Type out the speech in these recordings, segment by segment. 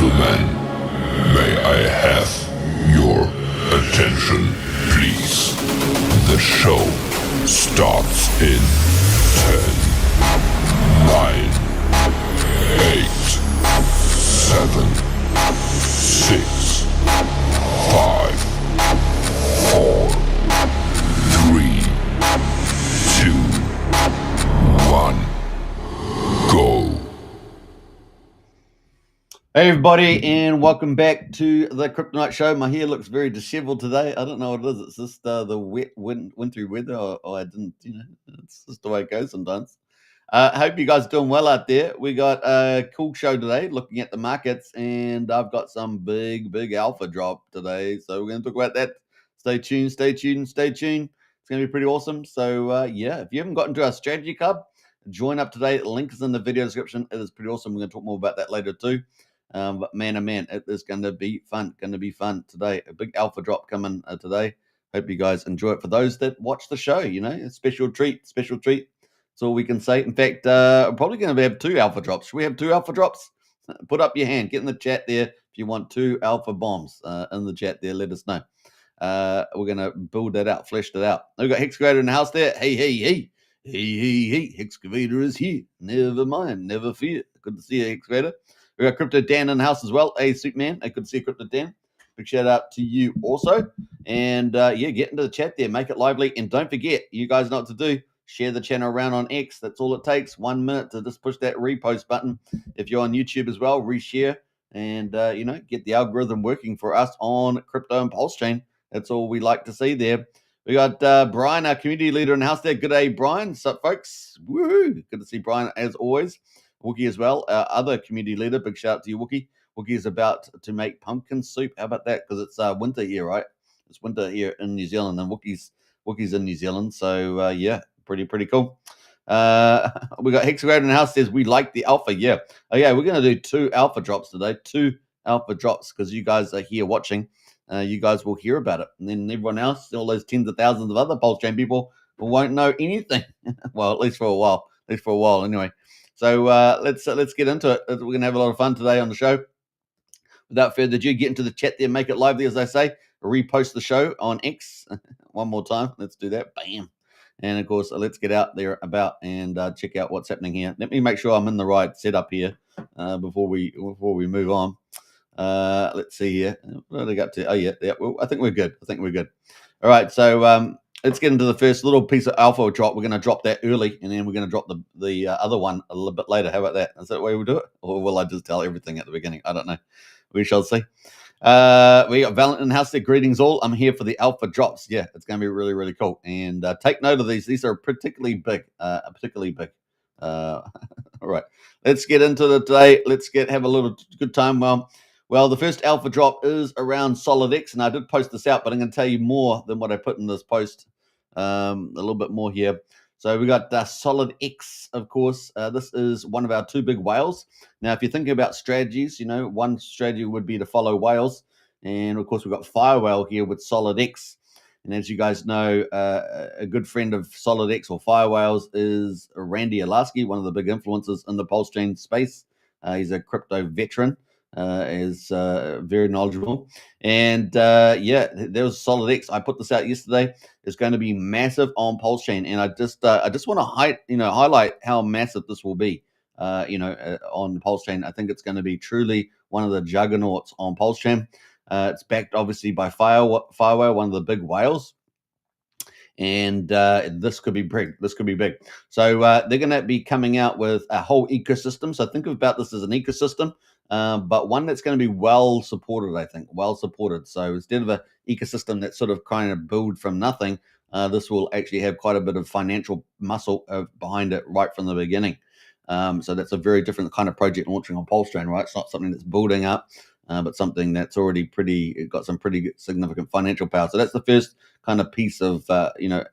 gentlemen, may I have your attention, please? The show starts in 10, 9, 8, 7, 6, 5, 4, 3, 2, 1, go. Hey everybody, and welcome back to the Kryptonite Show. My hair looks very disheveled today. I don't know what it is. It's just the wet, wintry weather, or I didn't, it's just the way it goes sometimes. I hope you guys are doing well out there. We got a cool show today, looking at the markets, and I've got some big alpha drop today. So we're going to talk about that. Stay tuned. It's going to be pretty awesome. So yeah, if you haven't got into our strategy club, join up today. The link is in the video description. It is pretty awesome. We're going to talk more about that later too. But man, oh man, it is going to be fun. Today. A big alpha drop coming today. Hope you guys enjoy it. For those that watch the show, a special treat. That's all we can say. In fact, I'm probably going to have 2 alpha drops. Should we have 2 alpha drops? Put up your hand. Get in the chat there if you want 2 alpha bombs in the chat there. Let us know. We're going to build that out, flesh that out. We've got Hexcavator in the house there. Hey. Hexcavator is here. Never mind. Never fear. Good to see you, Hexcavator. We got Crypto Dan in the house as well. Hey, Superman. I could see Crypto Dan. Big shout out to you also. And get into the chat there. Make it lively. And don't forget, you guys know what to do. Share the channel around on X. That's all it takes. 1 minute to just push that repost button. If you're on YouTube as well, reshare and, get the algorithm working for us on crypto and PulseChain. That's all we like to see there. We got Brian, our community leader in the house there. Good day, Brian. What's up, folks? Woohoo. Good to see Brian as always. Wookie as well, our other community leader. Big shout out to you, Wookie. Wookie is about to make pumpkin soup. How about that? Because it's winter here, right? It's winter here in New Zealand, and Wookie's in New Zealand. So, pretty cool. We got Hexagram in the house says we like the alpha. Yeah. Oh, yeah, we're going to do 2 alpha drops today. 2 alpha drops because you guys are here watching. You guys will hear about it. And then everyone else, all those tens of thousands of other PulseChain people won't know anything. Well, at least for a while. Anyway. So let's get into it. We're going to have a lot of fun today on the show. Without further ado, get into the chat there, make it lively, as I say. Repost the show on X one more time. Let's do that. Bam. And of course, let's get out there about and check out what's happening here. Let me make sure I'm in the right setup here before we move on. Let's see here. What did I get to? Oh yeah. Well, I think we're good. All right. So let's get into the first little piece of alpha drop. We're going to drop that early, and then we're going to drop the other one a little bit later. How about that? Is that the way we'll do it? Or will I just tell everything at the beginning? I don't know. We shall see. We got Valentine House there. Greetings all. I'm here for the alpha drops. Yeah, it's going to be really, really cool. And take note of these. These are particularly big. All right. Let's get into it today. Let's have a little good time. Well, the first alpha drop is around SolidX, and I did post this out, but I'm going to tell you more than what I put in this post. A little bit more here. So we got SolidX, of course. This is one of our 2 big whales. Now, if you're thinking about strategies, one strategy would be to follow whales. And, of course, we've got Firewhale here with SolidX. And as you guys know, a good friend of SolidX or Firewhales is Randy Alasky, one of the big influencers in the PulseChain space. He's a crypto veteran. Is very knowledgeable. And there was SolidX. I put this out yesterday. It's going to be massive on PulseChain, and I just want to highlight how massive this will be. On PulseChain, I think it's going to be truly one of the juggernauts on PulseChain. It's backed obviously by Firewhale, one of the big whales. And this could be big. So they're going to be coming out with a whole ecosystem. So think about this as an ecosystem, but one that's going to be well supported, I think. So instead of an ecosystem that's sort of kind of built from nothing, this will actually have quite a bit of financial muscle behind it right from the beginning. So that's a very different kind of project launching on PulseChain, right? It's not something that's building up, but something that's already got some pretty significant financial power. So that's the first kind of piece of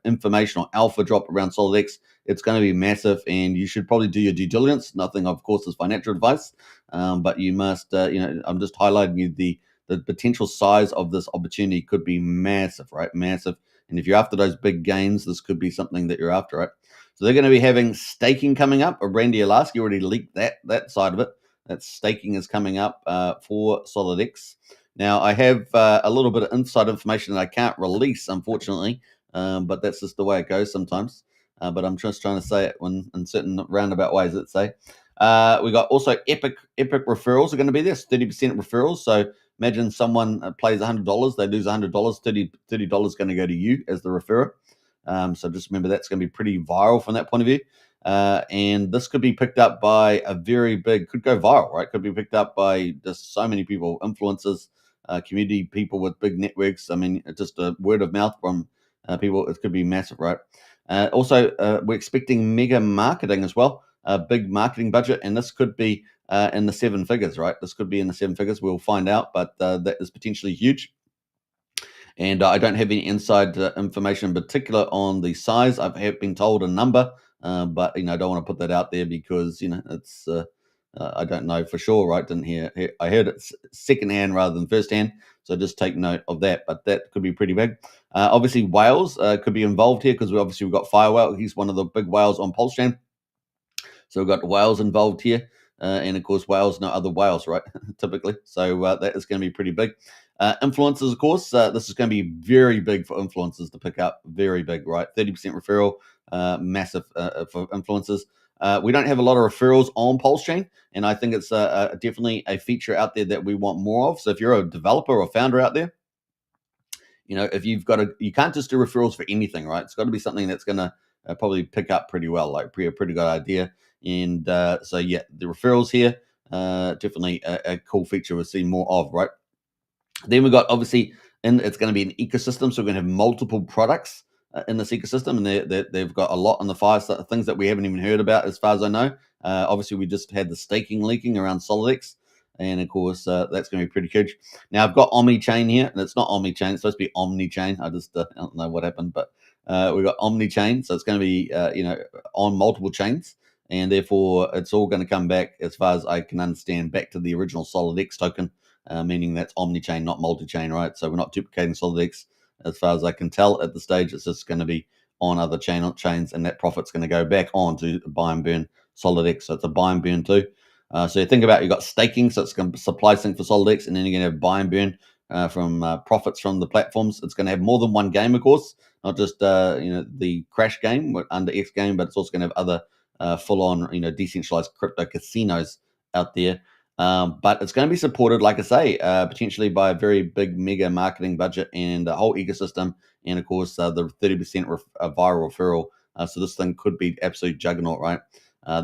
information or alpha drop around SolidX. It's going to be massive, and you should probably do your due diligence. Nothing, of course, is financial advice, but you must. I'm just highlighting you the potential size of this opportunity could be massive, right? Massive. And if you're after those big gains, this could be something that you're after, right? So they're going to be having staking coming up. Randy Alasky already leaked that side of it. that staking is coming up for SolidX. Now, I have a little bit of inside information that I can't release, unfortunately, but that's just the way it goes sometimes. But I'm just trying to say it in certain roundabout ways, let's say. We got also epic referrals are going to be there, 30% referrals. So imagine someone plays $100, they lose $100, $30 going to go to you as the referrer. So just remember that's going to be pretty viral from that point of view. And this could be picked up by a very big, could go viral, right? Could be picked up by just so many people, influencers, community people with big networks. I mean, just a word of mouth from people. It could be massive, right? Also, we're expecting mega marketing as well, a big marketing budget, and this could be in the seven figures, right? This could be in the seven figures. We'll find out, but that is potentially huge. And I don't have any inside information in particular on the size. I have been told a number, but I don't want to put that out there because it's I don't know for sure, right? Didn't hear I heard it secondhand rather than firsthand, so just take note of that. But that could be pretty big. Obviously, whales could be involved here because we've got Firewhale. He's one of the big whales on PulseChain. So we've got whales involved here. And of course, whales know other whales, right? Typically. So that is going to be pretty big. Influencers, of course, this is going to be very big for influencers to pick up. Very big, right? 30% referral, massive for influencers. We don't have a lot of referrals on PulseChain, and I think it's definitely a feature out there that we want more of. So if you're a developer or founder out there, if you've got you can't just do referrals for anything, right? It's got to be something that's going to probably pick up pretty well, like a pretty good idea. And so, yeah, the referrals here, definitely a cool feature we'll see more of, right? Then we've got, obviously, and it's going to be an ecosystem, so we're going to have multiple products in this ecosystem, and they've got a lot on the fire, things that we haven't even heard about as far as I know. Obviously, we just had the staking leaking around SolidX, and of course, that's going to be pretty huge. Now, I've got OmniChain here, and it's not OmniChain, it's supposed to be OmniChain. I don't know what happened, but we've got OmniChain, so it's going to be, on multiple chains, and therefore, it's all going to come back, as far as I can understand, back to the original SolidX token, meaning that's OmniChain, not multi-chain, right? So we're not duplicating SolidX, as far as I can tell at the stage. It's just going to be on other chains, and that profit's going to go back on to buy and burn SolidX. So it's a buy and burn too. So you think about, you've got staking, so it's going to supply sync for SolidX, and then you're going to have buy and burn from profits from the platforms. It's going to have more than one game, of course, not just the crash game under X game, but it's also going to have other full-on decentralized crypto casinos out there. But it's going to be supported, like I say, potentially by a very big mega marketing budget and a whole ecosystem, and of course the 30% viral referral. So this thing could be absolute juggernaut, right?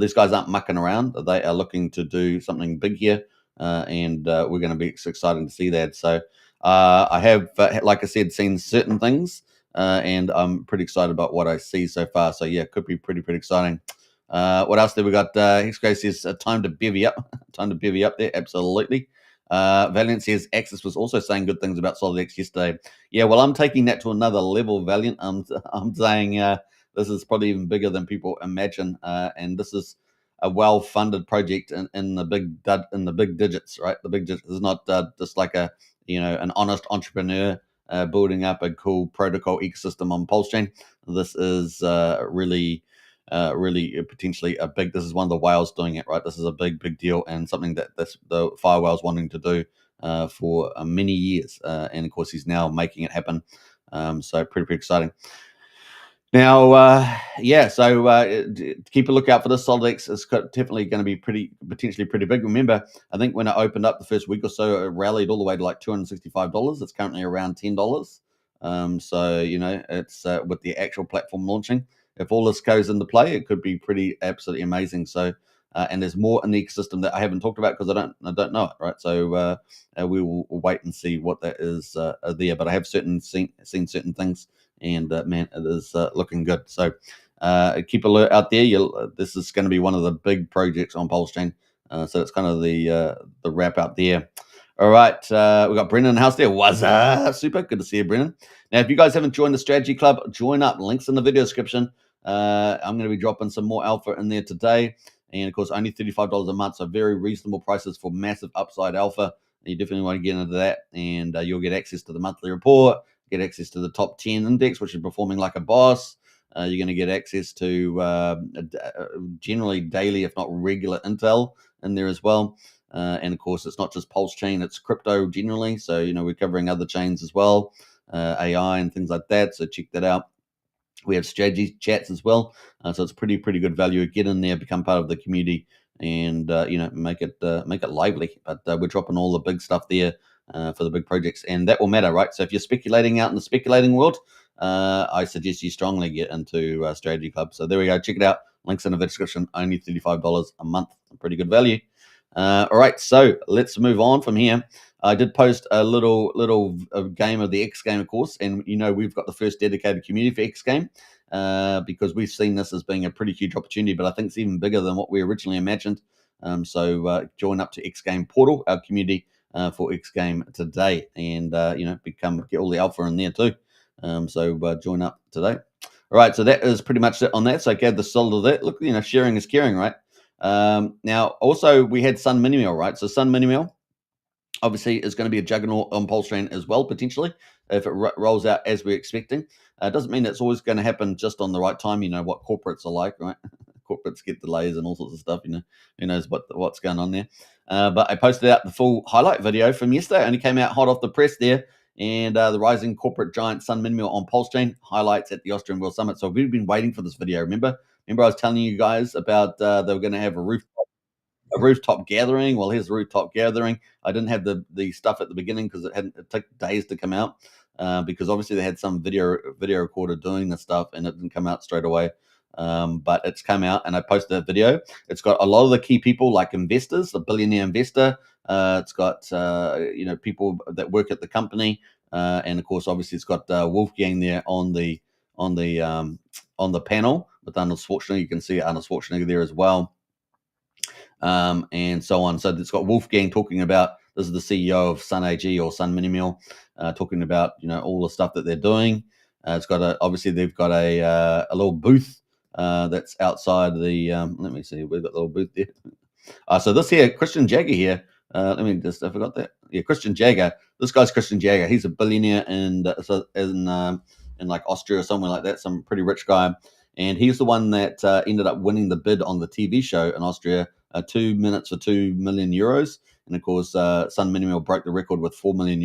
These guys aren't mucking around; they are looking to do something big here, and we're going to be excited to see that. So I have, like I said, seen certain things, and I'm pretty excited about what I see so far. So yeah, it could be pretty exciting. What else did we got? Hexco says time to bevy up. Time to bevy up there, absolutely. Valiant says Axis was also saying good things about SolidX yesterday. Yeah, well, I'm taking that to another level, Valiant. I'm saying this is probably even bigger than people imagine, and this is a well-funded project in the big digits, right? The big digits is not just like an honest entrepreneur building up a cool protocol ecosystem on PulseChain. This is really potentially a big. This is one of the whales doing it, right? This is a big deal, and something that the Firewhale's wanting to do for many years, and of course he's now making it happen. So pretty exciting. Now, so keep a lookout for this. SolidX is definitely going to be potentially pretty big. Remember, I think when it opened up the first week or so, it rallied all the way to like $265. It's currently around $10. So it's with the actual platform launching. If all this goes into play, it could be pretty absolutely amazing. So, and there's more in the ecosystem that I haven't talked about because I don't know it, right? So we will wait and see what that is there. But I have seen certain things, and man, it is looking good. So keep alert out there. This is going to be one of the big projects on PulseChain. So it's kind of the wrap up there. All right, we got Brennan in the house there. What's up? Super good to see you, Brennan. Now, if you guys haven't joined the Strategy Club, join up. Links in the video description. I'm going to be dropping some more alpha in there today, and of course, only $35 a month, so very reasonable prices for massive upside alpha. You definitely want to get into that, and you'll get access to the monthly report, get access to the top 10 index, which is performing like a boss. You're going to get access to generally daily, if not regular, intel in there as well. And of course, it's not just PulseChain, it's crypto generally. So, we're covering other chains as well, AI and things like that. So check that out. We have strategy chats as well. So it's pretty good value. Get in there, become part of the community, and make it lively. But we're dropping all the big stuff there for the big projects, and that will matter, right? So if you're speculating out in the speculating world, I suggest you strongly get into Strategy Club. So there we go. Check it out. Links in the description. Only $35 a month. Pretty good value. All right, so let's move on from here. I did post a little game of the X game, of course, and we've got the first dedicated community for X game because we've seen this as being a pretty huge opportunity, but I think it's even bigger than what we originally imagined. So join up to X Game Portal, our community for X Game today, and get all the alpha in there too. So join up today. All right, so that is pretty much it on that. So I gave the solid of that. Look, sharing is caring, right? Now, also we had Sun Minimal, right? So Sun Minimal obviously is going to be a juggernaut on PulseChain as well, potentially, if it rolls out as we're expecting. Doesn't mean that's always going to happen just on the right time. You know what corporates are like, right? Corporates get delays and all sorts of stuff. Who knows what's going on there. But I posted out the full highlight video from yesterday. It only came out hot off the press there. And the rising corporate giant Sun Minimal on PulseChain highlights at the Austrian World Summit. So we've been waiting for this video. Remember I was telling you guys about they were going to have a rooftop gathering. Well, here's the rooftop gathering. I didn't have the stuff at the beginning because it took days to come out because obviously they had some video recorder doing the stuff and it didn't come out straight away. But it's come out and I posted that video. It's got a lot of the key people like investors, the billionaire investor. It's got people that work at the company, and of course, obviously, it's got Wolfgang there on the panel with Arnold Schwarzenegger. You can see Arnold Schwarzenegger there as well, and so on. So it's got Wolfgang talking about, this is the CEO of Sun AG or Sun Minimal, talking about all the stuff that they're doing. It's got obviously they've got a little booth that's outside the. Let me see, we've got a little booth there. So this here, Christian Jagger here. I forgot that. Yeah, Christian Jagger. This guy's Christian Jagger. He's a billionaire in like Austria or somewhere like that. Some pretty rich guy, and he's the one that ended up winning the bid on the TV show in Austria. 2 minutes for €2 million, and of course, Sun Minimal broke the record with €4 million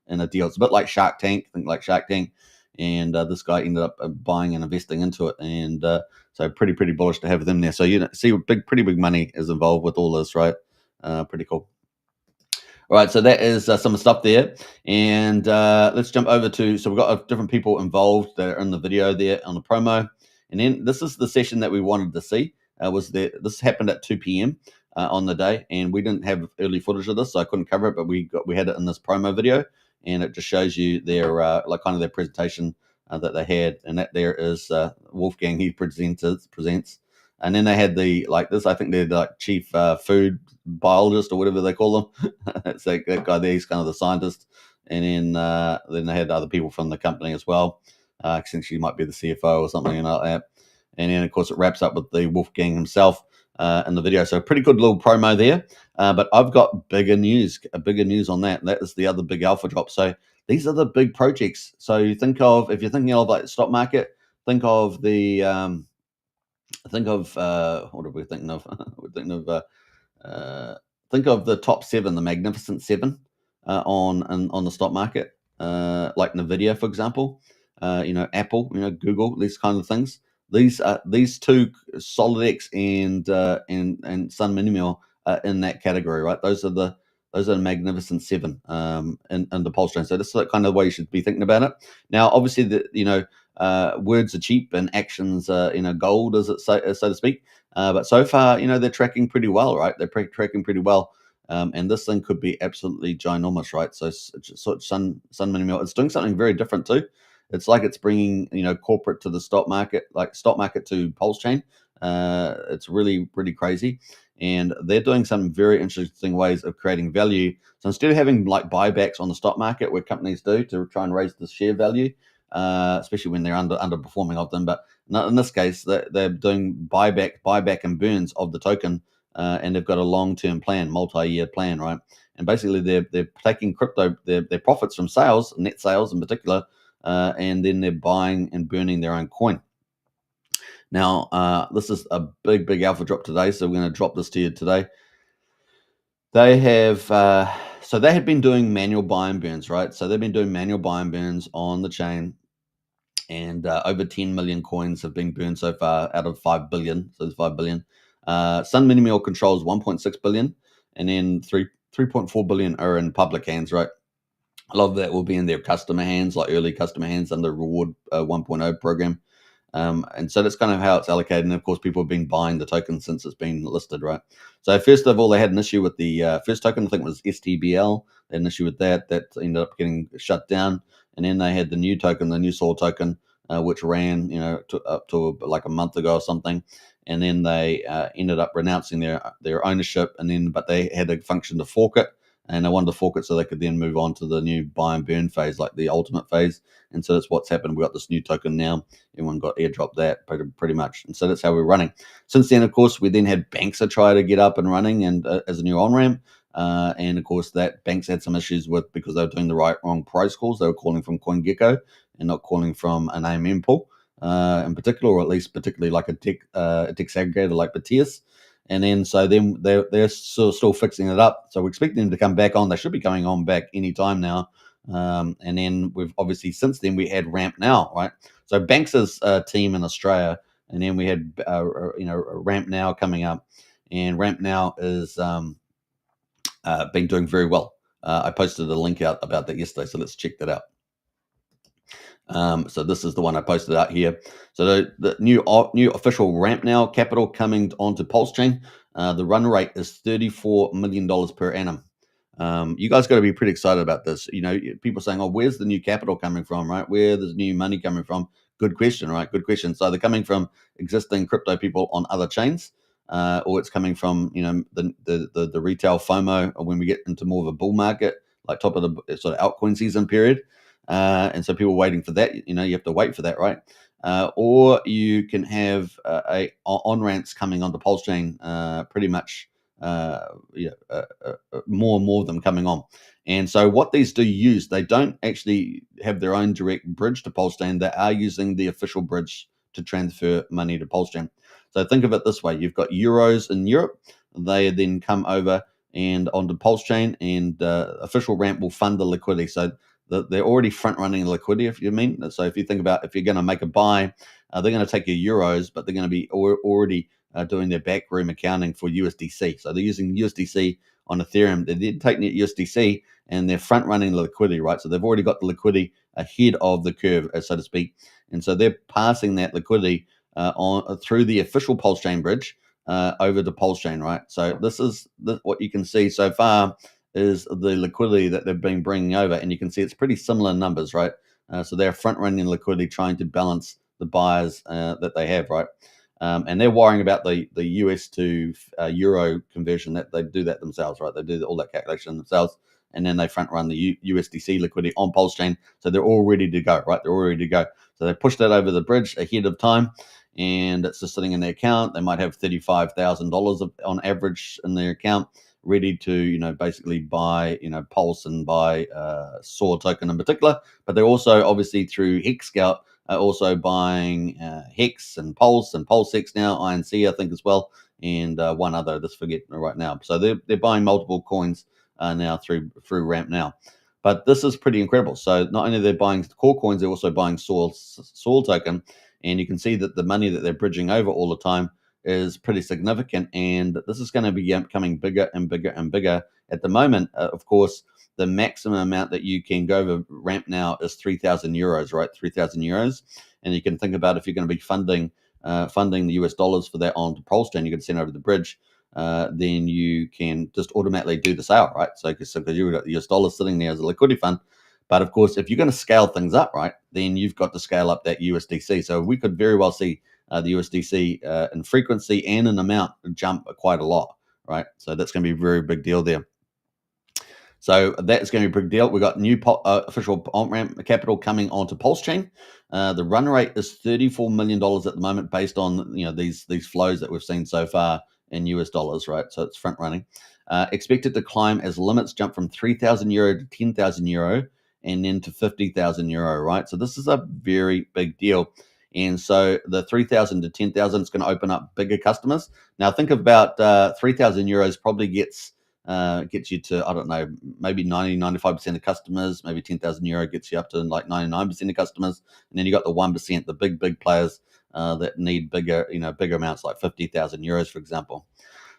in a deal. It's a bit like Shark Tank. Think like Shark Tank, and this guy ended up buying and investing into it, and so pretty bullish to have them there. So see, pretty big money is involved with all this, right? Pretty cool. All right, so that is some stuff there, and let's jump over to. So we've got different people involved that are in the video there on the promo, and then this is the session that we wanted to see. This happened at 2 p.m. On the day, and we didn't have early footage of this, so I couldn't cover it, but we had it in this promo video, and it just shows you their kind of their presentation that they had, and that there is Wolfgang. He presents. And then they had this. I think they're like chief food biologist or whatever they call them. It's like that guy there. He's kind of the scientist. And then they had other people from the company as well. Essentially, might be the CFO or something like that. And then, of course, it wraps up with the Wolfgang himself in the video. So a pretty good little promo there. But I've got bigger news on that. That is the other big alpha drop. So these are the big projects. So if you're thinking of like the stock market, think of the what are we thinking of? We're thinking of think of the top 7, the Magnificent 7 on the stock market, like Nvidia, for example. Apple, Google, these kind of things. These two, SolidX and Sun Minimal, in that category, right? Those are the Magnificent 7 in the PulseChain. So that's the kind of way you should be thinking about it. Now, obviously, words are cheap and actions are gold, as it so to speak. But so far, they're tracking pretty well, right? They're tracking pretty well, and this thing could be absolutely ginormous, right? So Sun Minimal, it's doing something very different too. It's like it's bringing corporate to the stock market, like stock market to PulseChain. It's really crazy, and they're doing some very interesting ways of creating value. So instead of having like buybacks on the stock market, where companies do to try and raise the share value, especially when they're underperforming of them, but in this case, they're doing buyback and burns of the token, and they've got a long-term plan, multi-year plan, right? And basically, they're taking crypto, their profits from sales, net sales in particular. And then they're buying and burning their own coin. Now, this is a big alpha drop today, so we're going to drop this to you today. They have, so they had been doing manual buy and burns, right? So they've been doing manual buy and burns on the chain, and over 10 million coins have been burned so far out of 5 billion. So there's 5 billion. Sun Mini Mill controls 1.6 billion, and then 3.4 billion are in public hands, right? A lot of that will be in their customer hands, like early customer hands under Reward 1.0 program. And so that's kind of how it's allocated. And of course, people have been buying the token since it's been listed, right? So first of all, they had an issue with the first token. I think it was STBL. They had an issue with that. That ended up getting shut down. And then they had the new token, the new Soul token, which ran, up to like a month ago or something. And then they ended up renouncing their ownership. But they had a function to fork it, and they wanted to fork it so they could then move on to the new buy and burn phase, like the ultimate phase. And so that's what's happened. We got this new token now. Everyone got airdropped that pretty much. And so that's how we're running. Since then, of course, we then had Banxa try to get up and running and as a new on-ramp. And of course, that Banks had some issues with, because they were doing the wrong price calls. They were calling from CoinGecko and not calling from an AMM pool in particular, or at least particularly like a tech aggregator like Batias. And then they're still fixing it up. So we're expecting them to come back on. They should be coming on back anytime now. And then we've obviously since then we had Ramp Now, right? So Banks' team in Australia, and then we had Ramp Now coming up, and Ramp Now is been doing very well. I posted a link out about that yesterday, so let's check that out. So this is the one I posted out here. So the new official Ramp Now capital coming onto PulseChain. The run rate is $34 million per annum. You guys got to be pretty excited about this. People saying, "Oh, where's the new capital coming from?" Right? Where there's new money coming from? Good question, right? Good question. So they're coming from existing crypto people on other chains, or it's coming from the retail FOMO when we get into more of a bull market, like top of the sort of altcoin season period. And so people waiting for that. You have to wait for that, right? Or you can have on ramps coming onto PulseChain, pretty much. More and more of them coming on. And so what these do use, they don't actually have their own direct bridge to PulseChain. They are using the official bridge to transfer money to PulseChain. So think of it this way: you've got euros in Europe. They then come over and onto PulseChain, and official ramp will fund the liquidity. So they're already front running the liquidity, if you mean. So if you think about if you're going to make a buy, they're going to take your euros, but they're going to be already doing their backroom accounting for USDC. So they're using USDC on Ethereum. They did take USDC and they're front running the liquidity, right? So they've already got the liquidity ahead of the curve, so to speak. And so they're passing that liquidity on through the official PulseChain bridge over to PulseChain, right? So this is what you can see so far is the liquidity that they've been bringing over. And you can see it's pretty similar numbers, right? So they're front running liquidity, trying to balance the buyers that they have, right? And they're worrying about the US to euro conversion. That they do that themselves, right? They do all that calculation themselves, and then they front run the USDC liquidity on PulseChain. So they're all ready to go, right? They're all ready to go. So they push that over the bridge ahead of time, and it's just sitting in their account. They might have $35,000 on average in their account, ready to basically buy Pulse and buy Soar token in particular. But they're also obviously through Hex Scout also buying Hex and PulseX now, INC I think as well, and one other, just forget right now. So they're buying multiple coins now through Ramp Now. But this is pretty incredible. So not only they're buying core coins, they're also buying Soul token, and you can see that the money that they're bridging over all the time is pretty significant, and this is going to be becoming bigger and bigger and bigger. At the moment, of course, the maximum amount that you can go over Ramp Now is 3,000 euros, right? 3,000 euros. And you can think about if you're going to be funding the US dollars for that on PulseChain, you can send over the bridge, then you can just automatically do the sale, right? So because you've got the US dollars sitting there as a liquidity fund. But of course, if you're going to scale things up, right, then you've got to scale up that USDC. So we could very well see the USDC in frequency and in amount jump quite a lot, right? So that's going to be a very big deal there. So that's going to be a big deal. We've got new official on-ramp capital coming onto PulseChain. The run rate is $34 million at the moment, based on these flows that we've seen so far in US dollars, right? So it's front running. Expected to climb as limits jump from 3,000 euro to 10,000 euro, and then to 50,000 euro, right? So this is a very big deal. And so the 3,000 to 10,000 is going to open up bigger customers. Now think about 3,000 euros probably gets gets you to, I don't know, maybe 95% of customers. Maybe 10,000 euro gets you up to like 99% of customers. And then you got the 1%, the big players that need bigger amounts, like 50,000 euros, for example.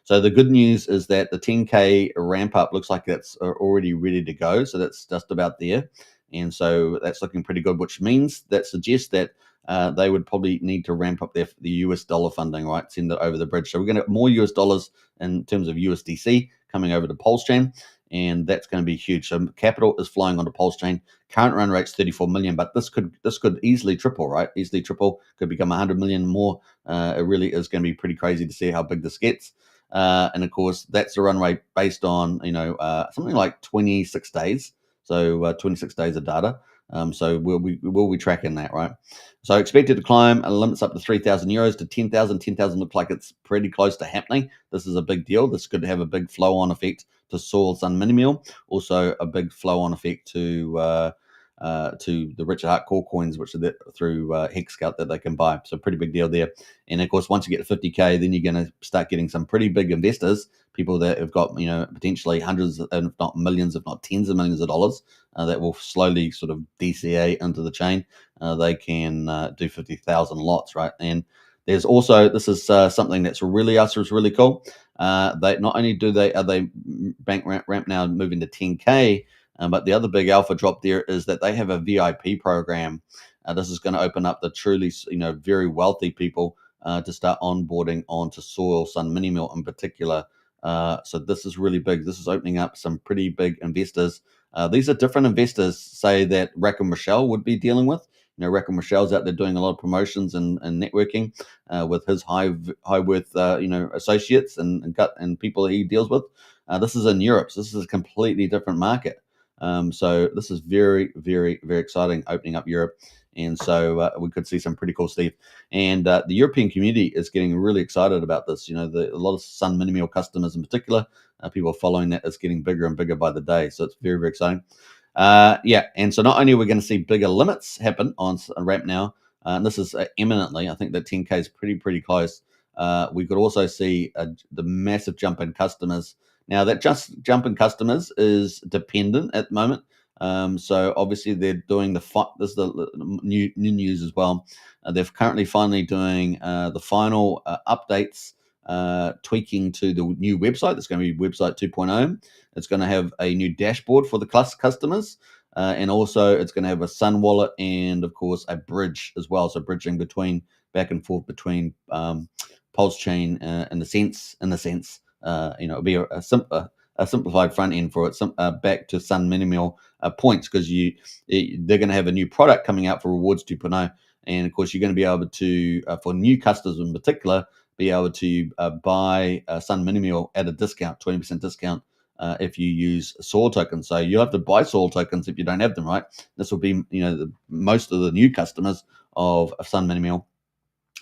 So the good news is that the 10K ramp up looks like that's already ready to go. So that's just about there. And so that's looking pretty good, which means that suggests that they would probably need to ramp up the US dollar funding, right? Send it over the bridge. So we're going to have more US dollars in terms of USDC coming over to PulseChain, and that's going to be huge. So capital is flying onto PulseChain. Current run rate's 34 million, but this could easily triple, right? Easily triple, could become 100 million more. It really is going to be pretty crazy to see how big this gets. And of course, that's the run rate based on something like 26 days. So 26 days of data. So we'll be tracking that, right? So expected to climb limits up to 3,000 euros to 10,000. 10,000 looks like it's pretty close to happening. This is a big deal. This could have a big flow-on effect to Soil, Sun, Minimal. Also a big flow-on effect to the Richard Hart core coins, which are through HexScout that they can buy. So pretty big deal there. And of course, once you get to 50K, then you're going to start getting some pretty big investors, people that have got potentially hundreds, if not millions, if not tens of millions of dollars, that will slowly sort of DCA into the chain. They can do 50,000 lots, right? And there's also, this is something that's really really cool. They not only are they bank ramp now moving to 10K, but the other big alpha drop there is that they have a VIP program. This is going to open up the truly, very wealthy people to start onboarding onto Soil, Sun, Minimal in particular. So this is really big. This is opening up some pretty big investors. These are different investors, say, that Rackham Michelle would be dealing with. Rackham Michelle's out there doing a lot of promotions and networking with his high worth, associates and people he deals with. This is in Europe, so this is a completely different market. So this is very, very, very exciting, opening up Europe. And so we could see some pretty cool stuff. And the European community is getting really excited about this. A lot of Sun Minimal customers in particular, people following that, is getting bigger and bigger by the day. So it's very, very exciting. And so not only are we going to see bigger limits happen on ramp now, and this is imminently, I think that 10K is pretty close. We could also see the massive jump in customers. Now, that just jump in customers is dependent at the moment. So obviously they're doing this is the new news as well. They're currently finally doing the final updates, tweaking to the new website. That's going to be website 2.0. It's going to have a new dashboard for the customers. And also it's going to have a Sun wallet and, of course, a bridge as well. So bridging back and forth between PulseChain in the sense. It'll be a simplified front end for it, back to Sun Minimal points, because they're going to have a new product coming out for Rewards 2.0. And of course, you're going to be able to, for new customers in particular, be able to buy Sun Minimal at a discount, 20% discount, if you use Soil tokens. So you'll have to buy Soil tokens if you don't have them, right? This will be, most of the new customers of Sun Minimal,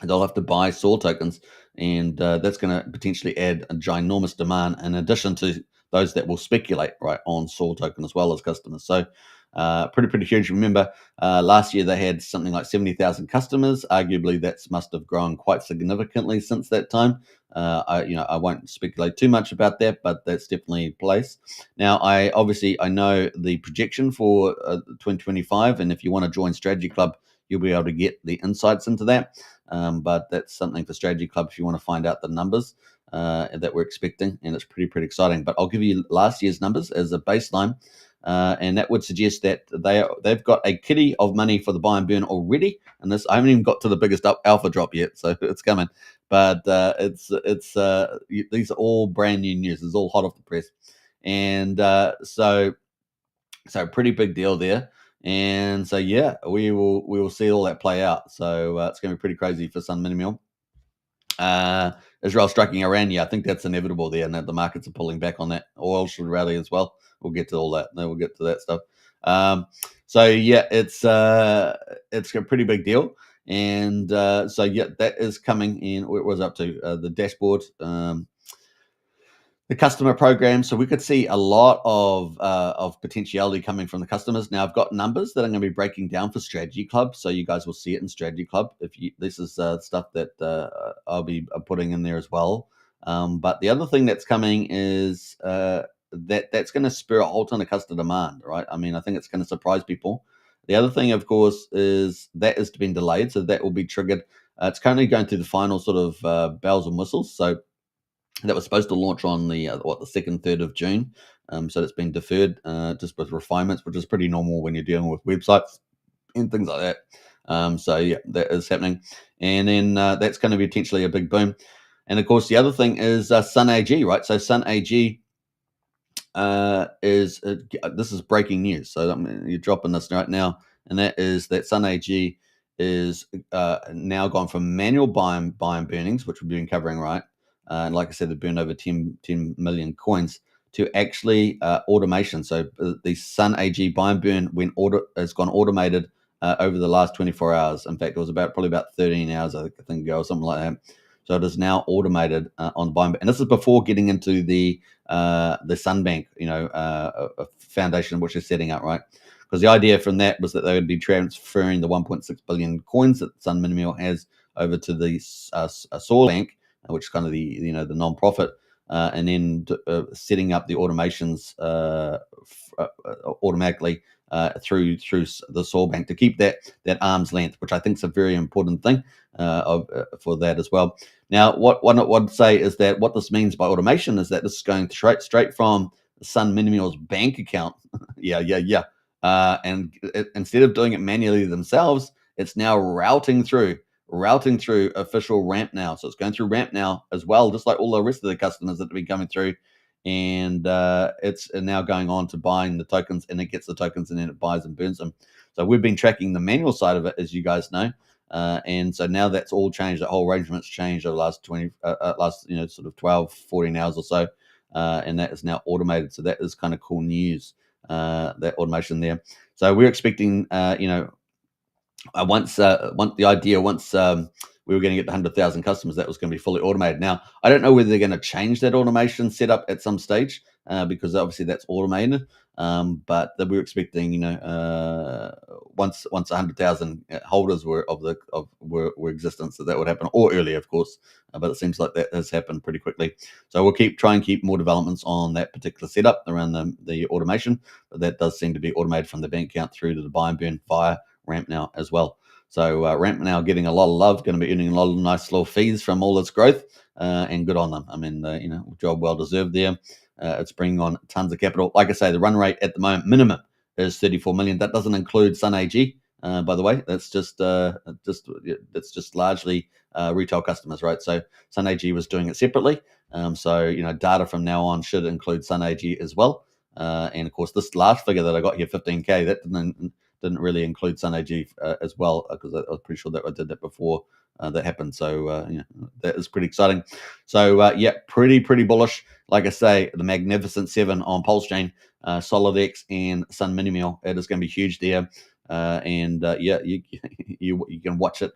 they'll have to buy Soil tokens, and that's going to potentially add a ginormous demand in addition to those that will speculate, right, on Soil token as well as customers. So pretty huge. Remember, last year they had something like 70,000 customers. Arguably, that must have grown quite significantly since that time. I won't speculate too much about that, but that's definitely in place. Now, I know the projection for 2025, and if you want to join Strategy Club, you'll be able to get the insights into that. But that's something for Strategy Club if you want to find out the numbers that we're expecting, and it's pretty exciting. But I'll give you last year's numbers as a baseline, and that would suggest that they've got a kitty of money for the buy and burn already. And this, I haven't even got to the biggest alpha drop yet, so it's coming. But these are all brand new news. It's all hot off the press, and so pretty big deal there. And so we will see all that play out. So it's going to be pretty crazy for Sun Minimal. Israel striking Iran, I think that's inevitable there, and that the markets are pulling back on that. Oil should rally as well. We'll get to all that. Then we'll get to that stuff. It's a pretty big deal. And that is coming in. What was up to the dashboard. The customer program, so we could see a lot of potentiality coming from the customers. Now, I've got numbers that I'm going to be breaking down for Strategy Club, so you guys will see it in Strategy Club. This is stuff that I'll be putting in there as well. But the other thing that's coming is that's going to spur a whole ton of customer demand, right? I mean, I think it's going to surprise people. The other thing, of course, is that has been delayed, so that will be triggered. It's currently going through the final sort of bells and whistles. So that was supposed to launch on the 2nd, 3rd of June. So it's been deferred just with refinements, which is pretty normal when you're dealing with websites and things like that. So yeah, that is happening, and then that's going to be potentially a big boom. And of course, the other thing is Sun AG, right? So Sun AG is this is breaking news. So you're dropping this right now, and that is that Sun AG is now gone from manual buy and burnings, which we've been covering, right? And like I said, they burned over 10 million coins to actually automation. So the Sun AG buy and burn has gone automated over the last 24 hours. In fact, it was probably about 13 hours, I think ago, or something like that. So it is now automated on buy and burn. And this is before getting into the Sunbank, foundation which is setting up, right? Because the idea from that was that they would be transferring the 1.6 billion coins that Sun Minimal has over to the Soul Bank, which is kind of the the non-profit, and then setting up the automations automatically through the Soul Bank to keep that arm's length, which I think is a very important thing for that as well. Now, what I would say is that what this means by automation is that this is going straight from Sun Minimal's bank account. yeah. And instead of doing it manually themselves, it's now routing through official Ramp Now. So it's going through Ramp Now as well, just like all the rest of the customers that have been coming through. And it's now going on to buying the tokens, and it gets the tokens and then it buys and burns them. So we've been tracking the manual side of it, as you guys know. And so now that's all changed. That whole arrangement's changed over the last sort of 12, 14 hours or so. And that is now automated. So that is kind of cool news, that automation there. So we're expecting, once we were going to get the 100,000 customers, that was going to be fully automated. Now, I don't know whether they're going to change that automation setup at some stage, because obviously that's automated. But we were expecting, once 100,000 holders were existence, that would happen, or earlier, of course. But it seems like that has happened pretty quickly. So we'll try and keep more developments on that particular setup around the automation. But that does seem to be automated from the bank account through to the buy and burn via Ramp Now as well. So Ramp Now getting a lot of love, going to be earning a lot of nice little fees from all its growth, and good on them. I mean, job well deserved there. It's bringing on tons of capital. Like I say, the run rate at the moment minimum is 34 million. That doesn't include Sun AG, by the way. That's just largely retail customers, right? So Sun AG was doing it separately. So data from now on should include Sun AG as well. And of course, this last figure that I got here, 15K, that didn't really include Sun AG as well, because I was pretty sure that I did that before that happened. So that is pretty exciting. So pretty bullish. Like I say, the Magnificent 7 on PulseChain, SolidX, and Sun Minimal. It is going to be huge there. You can watch it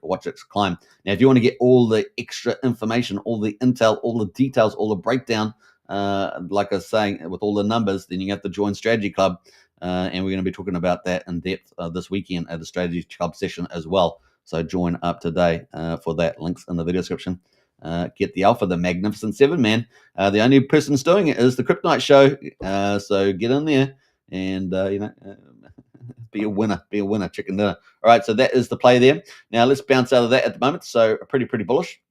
climb. Now, if you want to get all the extra information, all the intel, all the details, all the breakdown, like I was saying, with all the numbers, then you have to join Strategy Club. And we're going to be talking about that in depth this weekend at the Strategy Club session as well. So join up today for that. Links in the video description. Get the alpha, the Magnificent 7, man. The only person that's doing it is the Kryptonite Show. So get in there and, be a winner, chicken dinner. All right, so that is the play there. Now let's bounce out of that at the moment. So pretty bullish.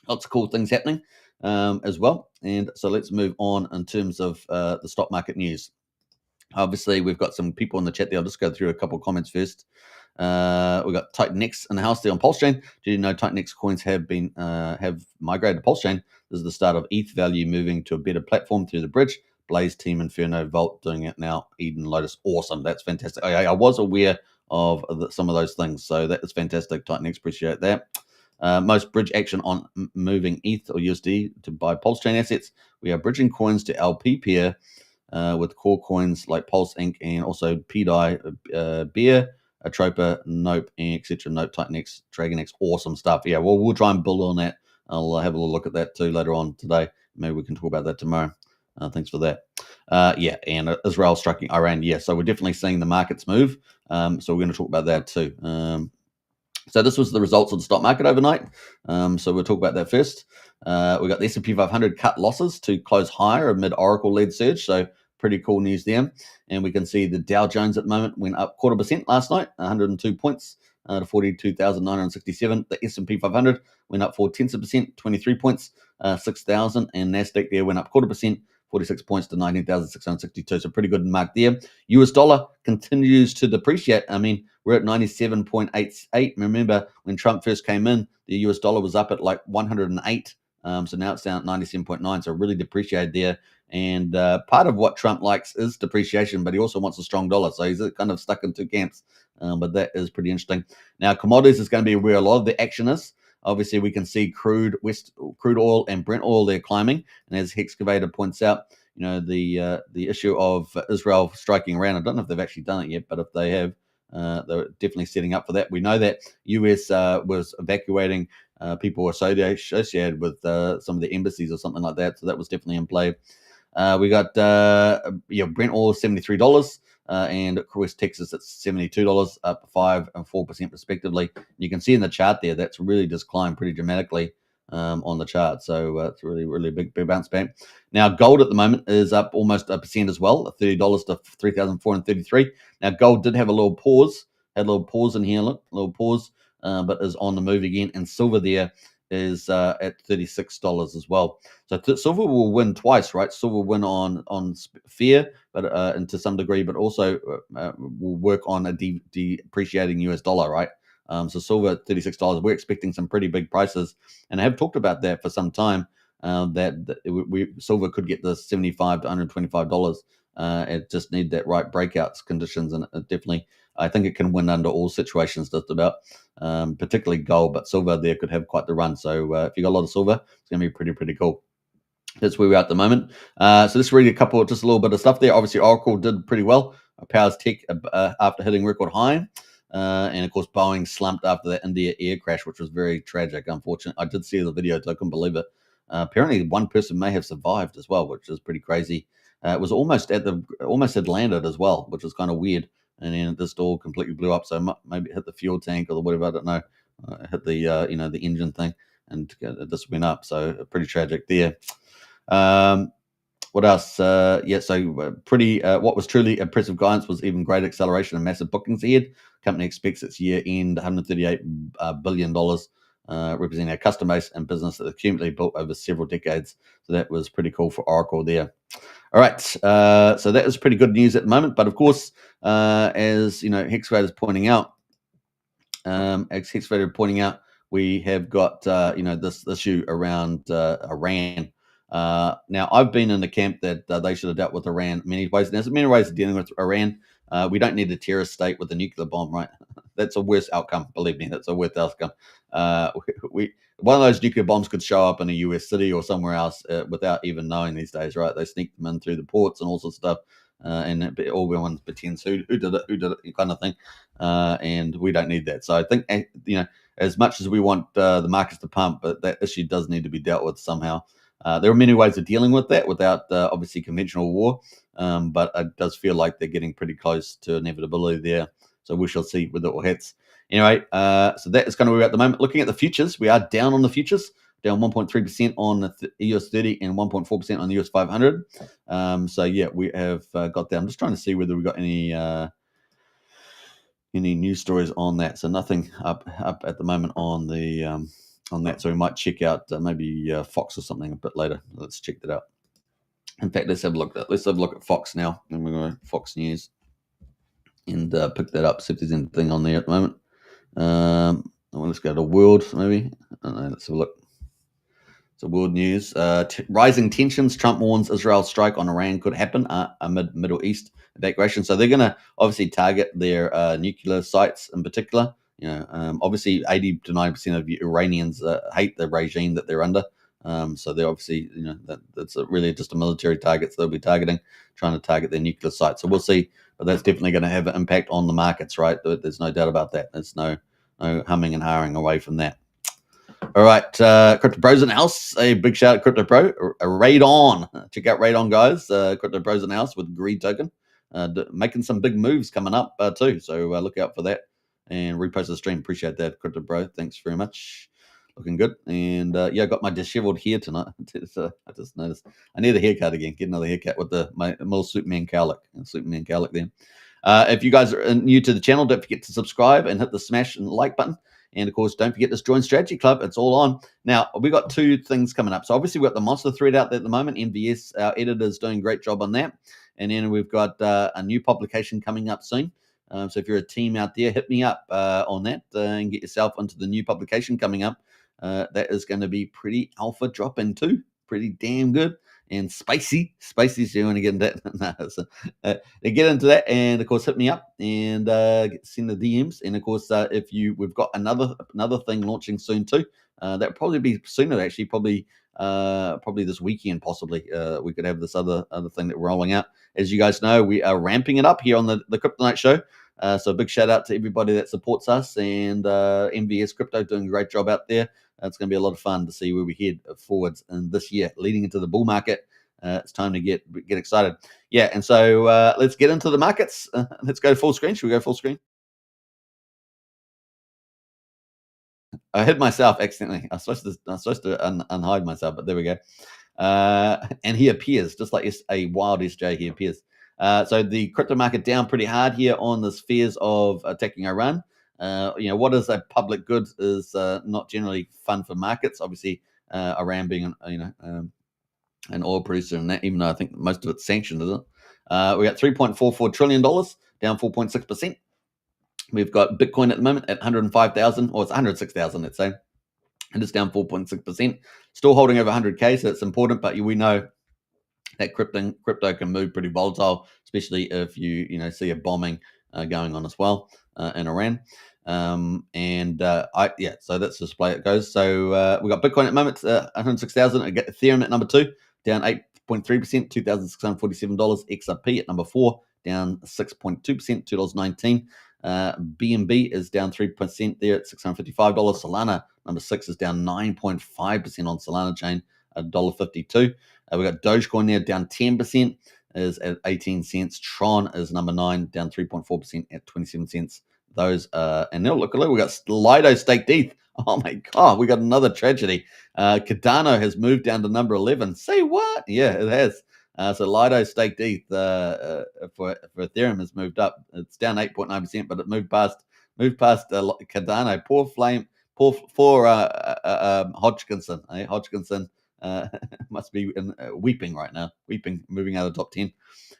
Lots of cool things happening as well. And so let's move on in terms of the stock market news. Obviously, we've got some people in the chat there. I'll just go through a couple of comments first. We've got TitanX in the house there on PulseChain. Did you know TitanX coins have migrated to PulseChain? This is the start of ETH value moving to a better platform through the bridge. Blaze, Team, Inferno, Vault doing it now. Eden, Lotus, awesome. That's fantastic. I was aware of some of those things, so that is fantastic. TitanX, appreciate that. Most bridge action on moving ETH or USD to buy PulseChain assets. We are bridging coins to LP pair with core coins like Pulse Inc. and also PDI, Beer, Atropa, Nope, and etc. Nope, TitanX, DragonX, awesome stuff. Yeah, well, we'll try and build on that. I'll have a little look at that too later on today. Maybe we can talk about that tomorrow. Thanks for that. And Israel striking Iran. Yeah, so we're definitely seeing the markets move. So we're going to talk about that too. So this was the results of the stock market overnight. So we'll talk about that first. We got the S&P 500 cut losses to close higher amid Oracle-led surge. So pretty cool news there. And we can see the Dow Jones at the moment went up 0.25% last night, 102 points to 42,967. The S&P 500 went up 0.4%, 23 points, 6,000. And NASDAQ there went up 0.25%, 46 points to 19,662. So pretty good mark there. US dollar continues to depreciate. I mean, we're at 97.88. Remember, when Trump first came in, the US dollar was up at like 108. So now it's down at 97.9. So really depreciated there. And part of what Trump likes is depreciation, but he also wants a strong dollar. So he's kind of stuck in two camps. But that is pretty interesting. Now, commodities is going to be where a lot of the action is. Obviously, we can see crude oil and Brent oil, they're climbing. And as Excavator points out, the issue of Israel striking Iran, I don't know if they've actually done it yet, but if they have, they're definitely setting up for that. We know that US was evacuating people associated with some of the embassies or something like that. So that was definitely in play. We got Brent oil $73, and West Texas at $72, up 5% and 4% respectively. You can see in the chart there that's really just climbed pretty dramatically on the chart. So it's really, really big bounce back. Now, gold at the moment is up almost 1% as well, $30 to 3,433. Now, gold did have a little pause, in here, look, a little pause, but is on the move again. And silver there is at $36 as well. So silver will win twice, right? Silver will win on fear, but and to some degree, but also will work on a depreciating US dollar, right? So silver at $36. We're expecting some pretty big prices, and I have talked about that for some time. Silver could get the $75 to $125. It just need that right breakouts conditions, and definitely, I think it can win under all situations, just about. Particularly gold, but silver there could have quite the run. So if you got a lot of silver, it's going to be pretty cool. That's where we're at the moment. So let's read just a little bit of stuff there. Obviously, Oracle did pretty well. Powers Tech after hitting record high. And of course, Boeing slumped after that India air crash, which was very tragic. Unfortunately, I did see the video, so I couldn't believe it. Apparently, one person may have survived as well, which is pretty crazy. It was almost had landed as well, which was kind of weird. And then it just all completely blew up. So maybe it hit the fuel tank or whatever. I don't know. It hit the the engine thing, and it just went up. So pretty tragic there. What else? What was truly impressive guidance was even greater acceleration and massive bookings ahead. Company expects its year-end $138 billion, representing a customer base and business that accumulatively built over several decades. So that was pretty cool for Oracle there. All right, so that is pretty good news at the moment. But of course, as Hexavator is pointing out, we have got this issue around Iran. Now, I've been in the camp that they should have dealt with Iran many ways. There's many ways of dealing with Iran. We don't need a terrorist state with a nuclear bomb, right? That's a worse outcome. Believe me, that's a worse outcome. One of those nuclear bombs could show up in a US city or somewhere else without even knowing these days, right? They sneak them in through the ports and all sorts of stuff. And everyone pretends who did it, kind of thing. And we don't need that. So I think, as much as we want the markets to pump, but that issue does need to be dealt with somehow. There are many ways of dealing with that without obviously conventional war, but it does feel like they're getting pretty close to inevitability there. So we shall see whether it all hits. Anyway, so that is kind of where we're at the moment. Looking at the futures, we are down on the futures, down 1.3% on the US 30 and 1.4% on the US 500. So yeah, we have got that. I'm just trying to see whether we got any news stories on that. So nothing up at the moment on the on that. So we might check out maybe Fox or something a bit later. Let's check that out. In fact, let's have a look at Fox now. And we're going to Fox News and pick that up, see if there's anything on there at the moment. Let's go to World, maybe. I don't know, let's have a look. So World News. Rising tensions. Trump warns Israel strike on Iran could happen amid Middle East evacuation. So they're going to obviously target their nuclear sites in particular. Obviously 80 to 90% of Iranians hate the regime that they're under. So they're obviously, that's really just a military target. So they'll be trying to target their nuclear sites. So we'll see. But that's definitely going to have an impact on the markets, right? There's no doubt about that. There's no humming and hawing away from that. All right, Crypto Bros in the house. A big shout out Crypto Pro. Radon. Check out Radon, guys. Crypto Bros in the house with Greed token. Making some big moves coming up too. So look out for that. and repost the stream. Appreciate that, Crypto Bro. Thanks very much. Looking good. And yeah, I got my disheveled hair tonight. So I just noticed I need a haircut again. Get another haircut with my little Superman cowlick. Superman cowlick there. If you guys are new to the channel, don't forget to subscribe and hit the smash and like button. And of course, don't forget to join Strategy Club. It's all on. Now, we got two things coming up. So obviously, we've got the monster thread out there at the moment. MVS, our editor, is doing a great job on that. And then we've got a new publication coming up soon. So if you're a team out there, hit me up on that and get yourself into the new publication coming up. That is going to be pretty alpha dropping too. Pretty damn good. And spicy, so you want to get into that. No, so, get into that, and of course, hit me up and send the DMs. And of course, if we've got another thing launching soon too. That'll probably be sooner, actually. Probably this weekend, possibly. We could have this other thing that we're rolling out. As you guys know, we are ramping it up here on the Crypto Night Show. So a big shout out to everybody that supports us, and MVS Crypto doing a great job out there. It's going to be a lot of fun to see where we head forwards in this year, leading into the bull market. It's time to get excited. Yeah, and so let's get into the markets. Let's go full screen. Should we go full screen? I hid myself accidentally. I was supposed to unhide myself, but there we go. And he appears just like a wild SJ. He appears. So the crypto market down pretty hard here on the spheres of attacking Iran. What is a public good is not generally fun for markets. Obviously, Iran being an oil producer, and that, even though I think most of it's sanctioned, isn't it? We got $3.44 trillion, down 4.6%. We've got Bitcoin at the moment at 105,000, or it's 106,000, let's say, and it's down 4.6%. Still holding over 100K, so it's important, but we know that crypto can move pretty volatile, especially if you see a bombing going on as well in Iran. So that's just the way it goes. So we got Bitcoin at the moment, 106,000. I get Ethereum at number 2, down 8.3%, $2,647. XRP at number 4, down 6.2%, $2.19. BNB is down 3% there at $655. Solana, number 6, is down 9.5% on Solana chain at $1.52. We got Dogecoin there down 10%, is at 18 cents. Tron is number 9, down 3.4% at 27 cents. Those and now look, we got Lido staked ETH. Oh my god, we got another tragedy. Cardano has moved down to number 11. Say what? Yeah, it has. So Lido staked ETH for Ethereum has moved up. It's down 8.9%, but it moved past Cardano. Poor Hodgkinson. Hodgkinson must be weeping right now. Moving out of the top 10.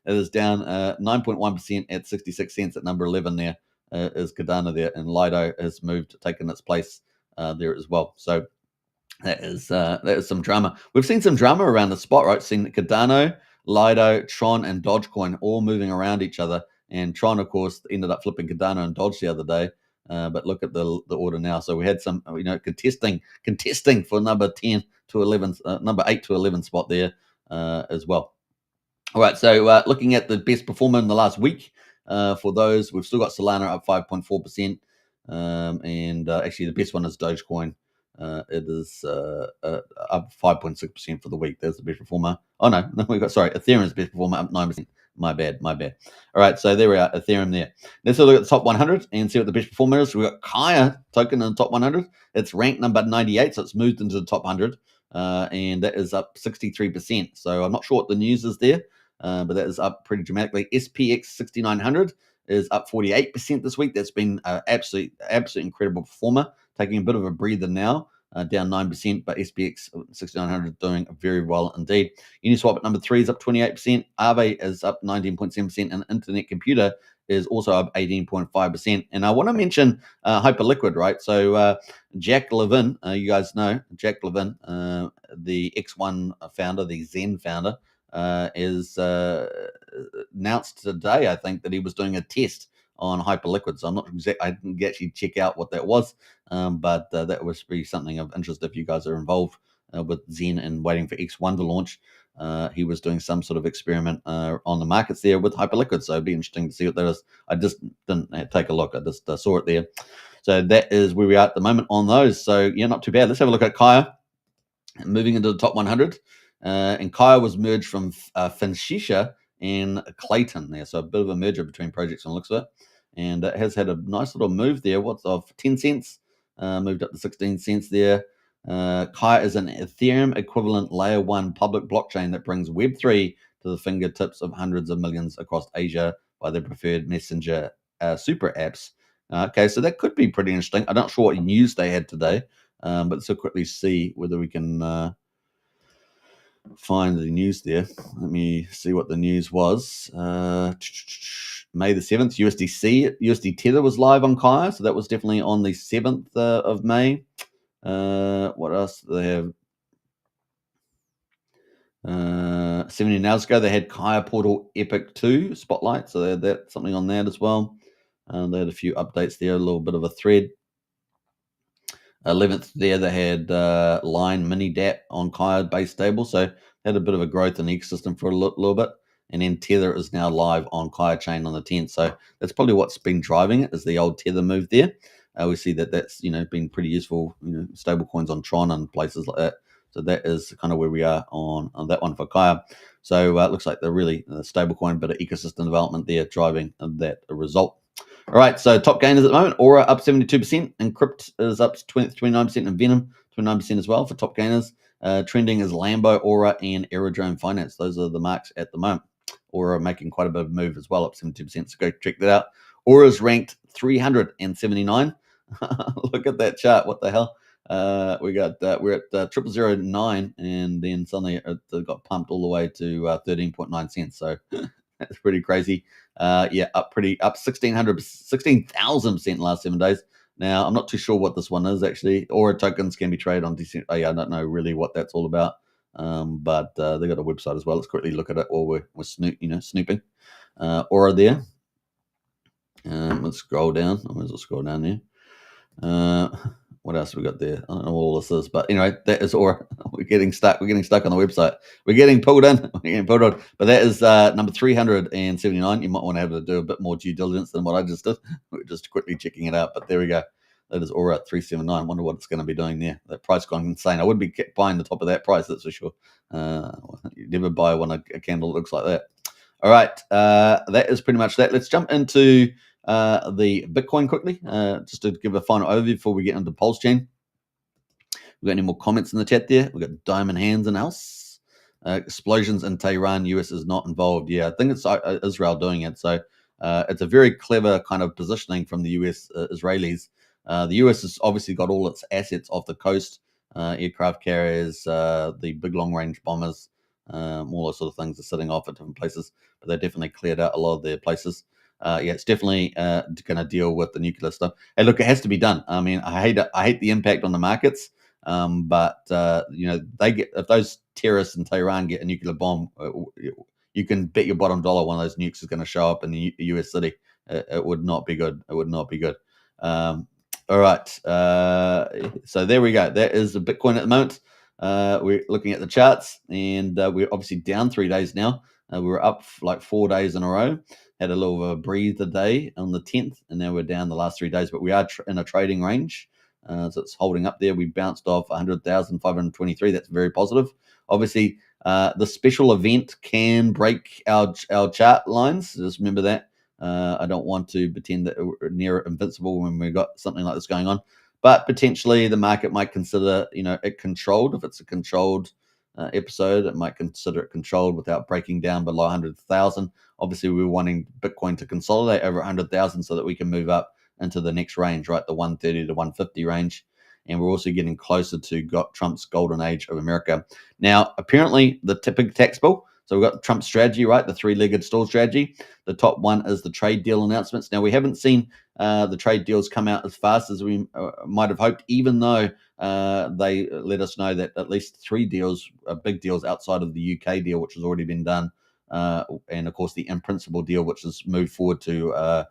It is down 9.1% at 66 cents at number 11 there. Is Cardano there, and Lido has taken its place there as well. So that is some drama. We've seen some drama around the spot, right? Seen Cardano, Lido, Tron, and Dogecoin all moving around each other. And Tron, of course, ended up flipping Cardano and Doge the other day. But look at the order now. So we had some, contesting for number 10 to 11, number 8 to 11 spot there as well. All right, so looking at the best performer in the last week, for those, we've still got Solana up 5.4%, and actually the best one is Dogecoin. It is up 5.6% for the week. There's the best performer. Oh no, we got Ethereum's best performer up 9%. My bad. All right, so there we are, Ethereum there. Let's look at the top 100 and see what the best performer is. We've got Kaya token in the top 100. It's ranked number 98, so it's moved into the top 100, and that is up 63%. So I'm not sure what the news is there. But that is up pretty dramatically. SPX 6900 is up 48% this week. That's been an absolute incredible performer, taking a bit of a breather now, down 9%, but SPX 6900 doing very well indeed. Uniswap at number 3 is up 28%. Aave is up 19.7%, and Internet Computer is also up 18.5%. And I want to mention Hyperliquid, right? So Jack Levin, you guys know Jack Levin, the X1 founder, the Zen founder, is announced today, I think, that he was doing a test on Hyperliquid. So I'm not I didn't actually check out what that was, but that would be something of interest if you guys are involved with Zen and waiting for X1 to launch. He was doing some sort of experiment on the markets there with Hyperliquid, so it'd be interesting to see what that is. I just didn't take a look. I just saw it there. So that is where we are at the moment on those. So yeah, not too bad. Let's have a look at Kaya. Moving into the top 100. And Kaya was merged from Finshisha and Clayton there. So a bit of a merger between projects on the looks of it. and it has had a nice little move there. What's of 10 cents, moved up to 16 cents there. Kai is an Ethereum equivalent layer 1 public blockchain that brings Web3 to the fingertips of hundreds of millions across Asia by their preferred messenger super apps. Okay, so that could be pretty interesting. I'm not sure what news they had today, but let's quickly see whether we can find the news there. Let me see what the news was. May the 7th, USD Tether was live on Kai, so that was definitely on the 7th of May. What else do they have? 17 hours ago, they had Kaya Portal Epic 2 Spotlight, so they had that, something on that as well. They had a few updates there, a little bit of a thread. 11th there, they had Line Mini DApp on Kaya base stable, so had a bit of a growth in the ecosystem for a little bit. And then Tether is now live on Kaya Chain on the 10th, so that's probably what's been driving it, is the old Tether move there. We see that that's been pretty useful, stable coins on Tron and places like that. So that is kind of where we are on that one for Kaya. So it looks like they're really stable coin, bit of ecosystem development there driving that result. All right, so top gainers at the moment, Aura up 72%, Encrypt is up 29%, and Venom 29% as well for top gainers. Trending is Lambo, Aura, and Aerodrome Finance. Those are the marks at the moment. Aura making quite a bit of move as well, up 72%, so go check that out. Aura's ranked 379. Look at that chart, what the hell? We're at 0009, and then suddenly it got pumped all the way to 13.9 cents, so that's pretty crazy. Up 16,000% in the last 7 days. Now, I'm not too sure what this one is actually. Aura tokens can be traded on December. I don't know really what that's all about. But they got a website as well. Let's quickly look at it while we're snooping. Aura there. Let's scroll down. I might as well scroll down there. What else have we got there? I don't know what all this is, but anyway, that is Aura. We're getting stuck on the website. We're getting pulled in. But that is number 379. You might want to have to do a bit more due diligence than what I just did. We're just quickly checking it out, but there we go. That is Aura at 379. Wonder what it's going to be doing there. That price gone insane. I wouldn't be buying the top of that price, that's for sure. You never buy one a candle that looks like that. All right, that is pretty much that. Let's jump into the Bitcoin quickly, just to give a final overview before we get into PulseChain. We got any more comments in the chat there? We got Diamond Hands in house. Explosions in Tehran, US is not involved. Yeah, I think it's Israel doing it. So it's a very clever kind of positioning from the US Israelis. The US has obviously got all its assets off the coast, aircraft carriers, the big long range bombers, all those sort of things are sitting off at different places, but they definitely cleared out a lot of their places. It's definitely going to deal with the nuclear stuff. Hey, look, it has to be done. I mean, I hate the impact on the markets, but they get, if those terrorists in Tehran get a nuclear bomb, you can bet your bottom dollar one of those nukes is going to show up in the U.S. city. It would not be good. It would not be good. All right. So there we go. That is the Bitcoin at the moment. We're looking at the charts, and we're obviously down 3 days now. We were up like 4 days in a row. Had a little of a breather day on the 10th, and now we're down the last 3 days. But we are in a trading range, so it's holding up there. We bounced off 100,523. That's very positive. Obviously, the special event can break our chart lines. Just remember that. I don't want to pretend that we're near invincible when we've got something like this going on. But potentially the market might consider, it controlled. If it's a controlled episode, it might consider it controlled without breaking down below 100,000. Obviously, we're wanting Bitcoin to consolidate over 100,000 so that we can move up into the next range, right? The 130 to 150 range. And we're also getting closer to Trump's golden age of America. Now, apparently, the big tax bill. So we've got Trump's strategy, right? The three-legged stool strategy. The top one is the trade deal announcements. Now, we haven't seen the trade deals come out as fast as we might have hoped, even though they let us know that at least 3 deals, big deals outside of the UK deal, which has already been done, and of course the in-principle deal, which has moved forward to, I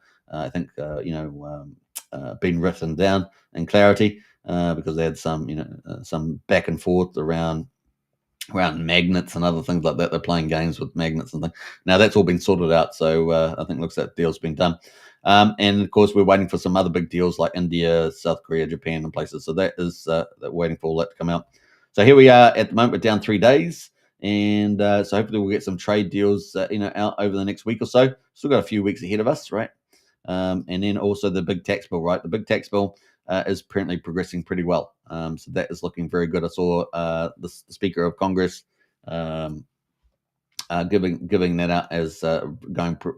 think, been written down in clarity because they had some back and forth around magnets and other things like that. They're playing games with magnets and things. Now that's all been sorted out, so I think looks like that deal's been done. And of course, we're waiting for some other big deals like India, South Korea, Japan, and places. So that is waiting for all that to come out. So here we are at the moment. We're down 3 days, and so hopefully we'll get some trade deals, out over the next week or so. Still got a few weeks ahead of us, right? And then also the big tax bill, right? The big tax bill is apparently progressing pretty well. So that is looking very good. I saw the Speaker of Congress giving that out as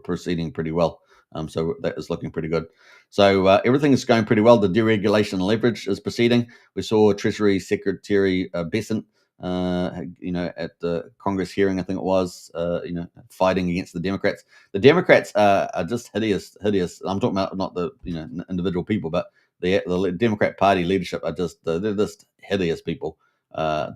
proceeding pretty well. So that is looking pretty good. So everything is going pretty well. The deregulation leverage is proceeding. We saw Treasury Secretary Besant, at the Congress hearing, I think it was, fighting against the Democrats. The Democrats are just hideous. I'm talking about not the individual people, but the Democrat Party leadership are they're just hideous people.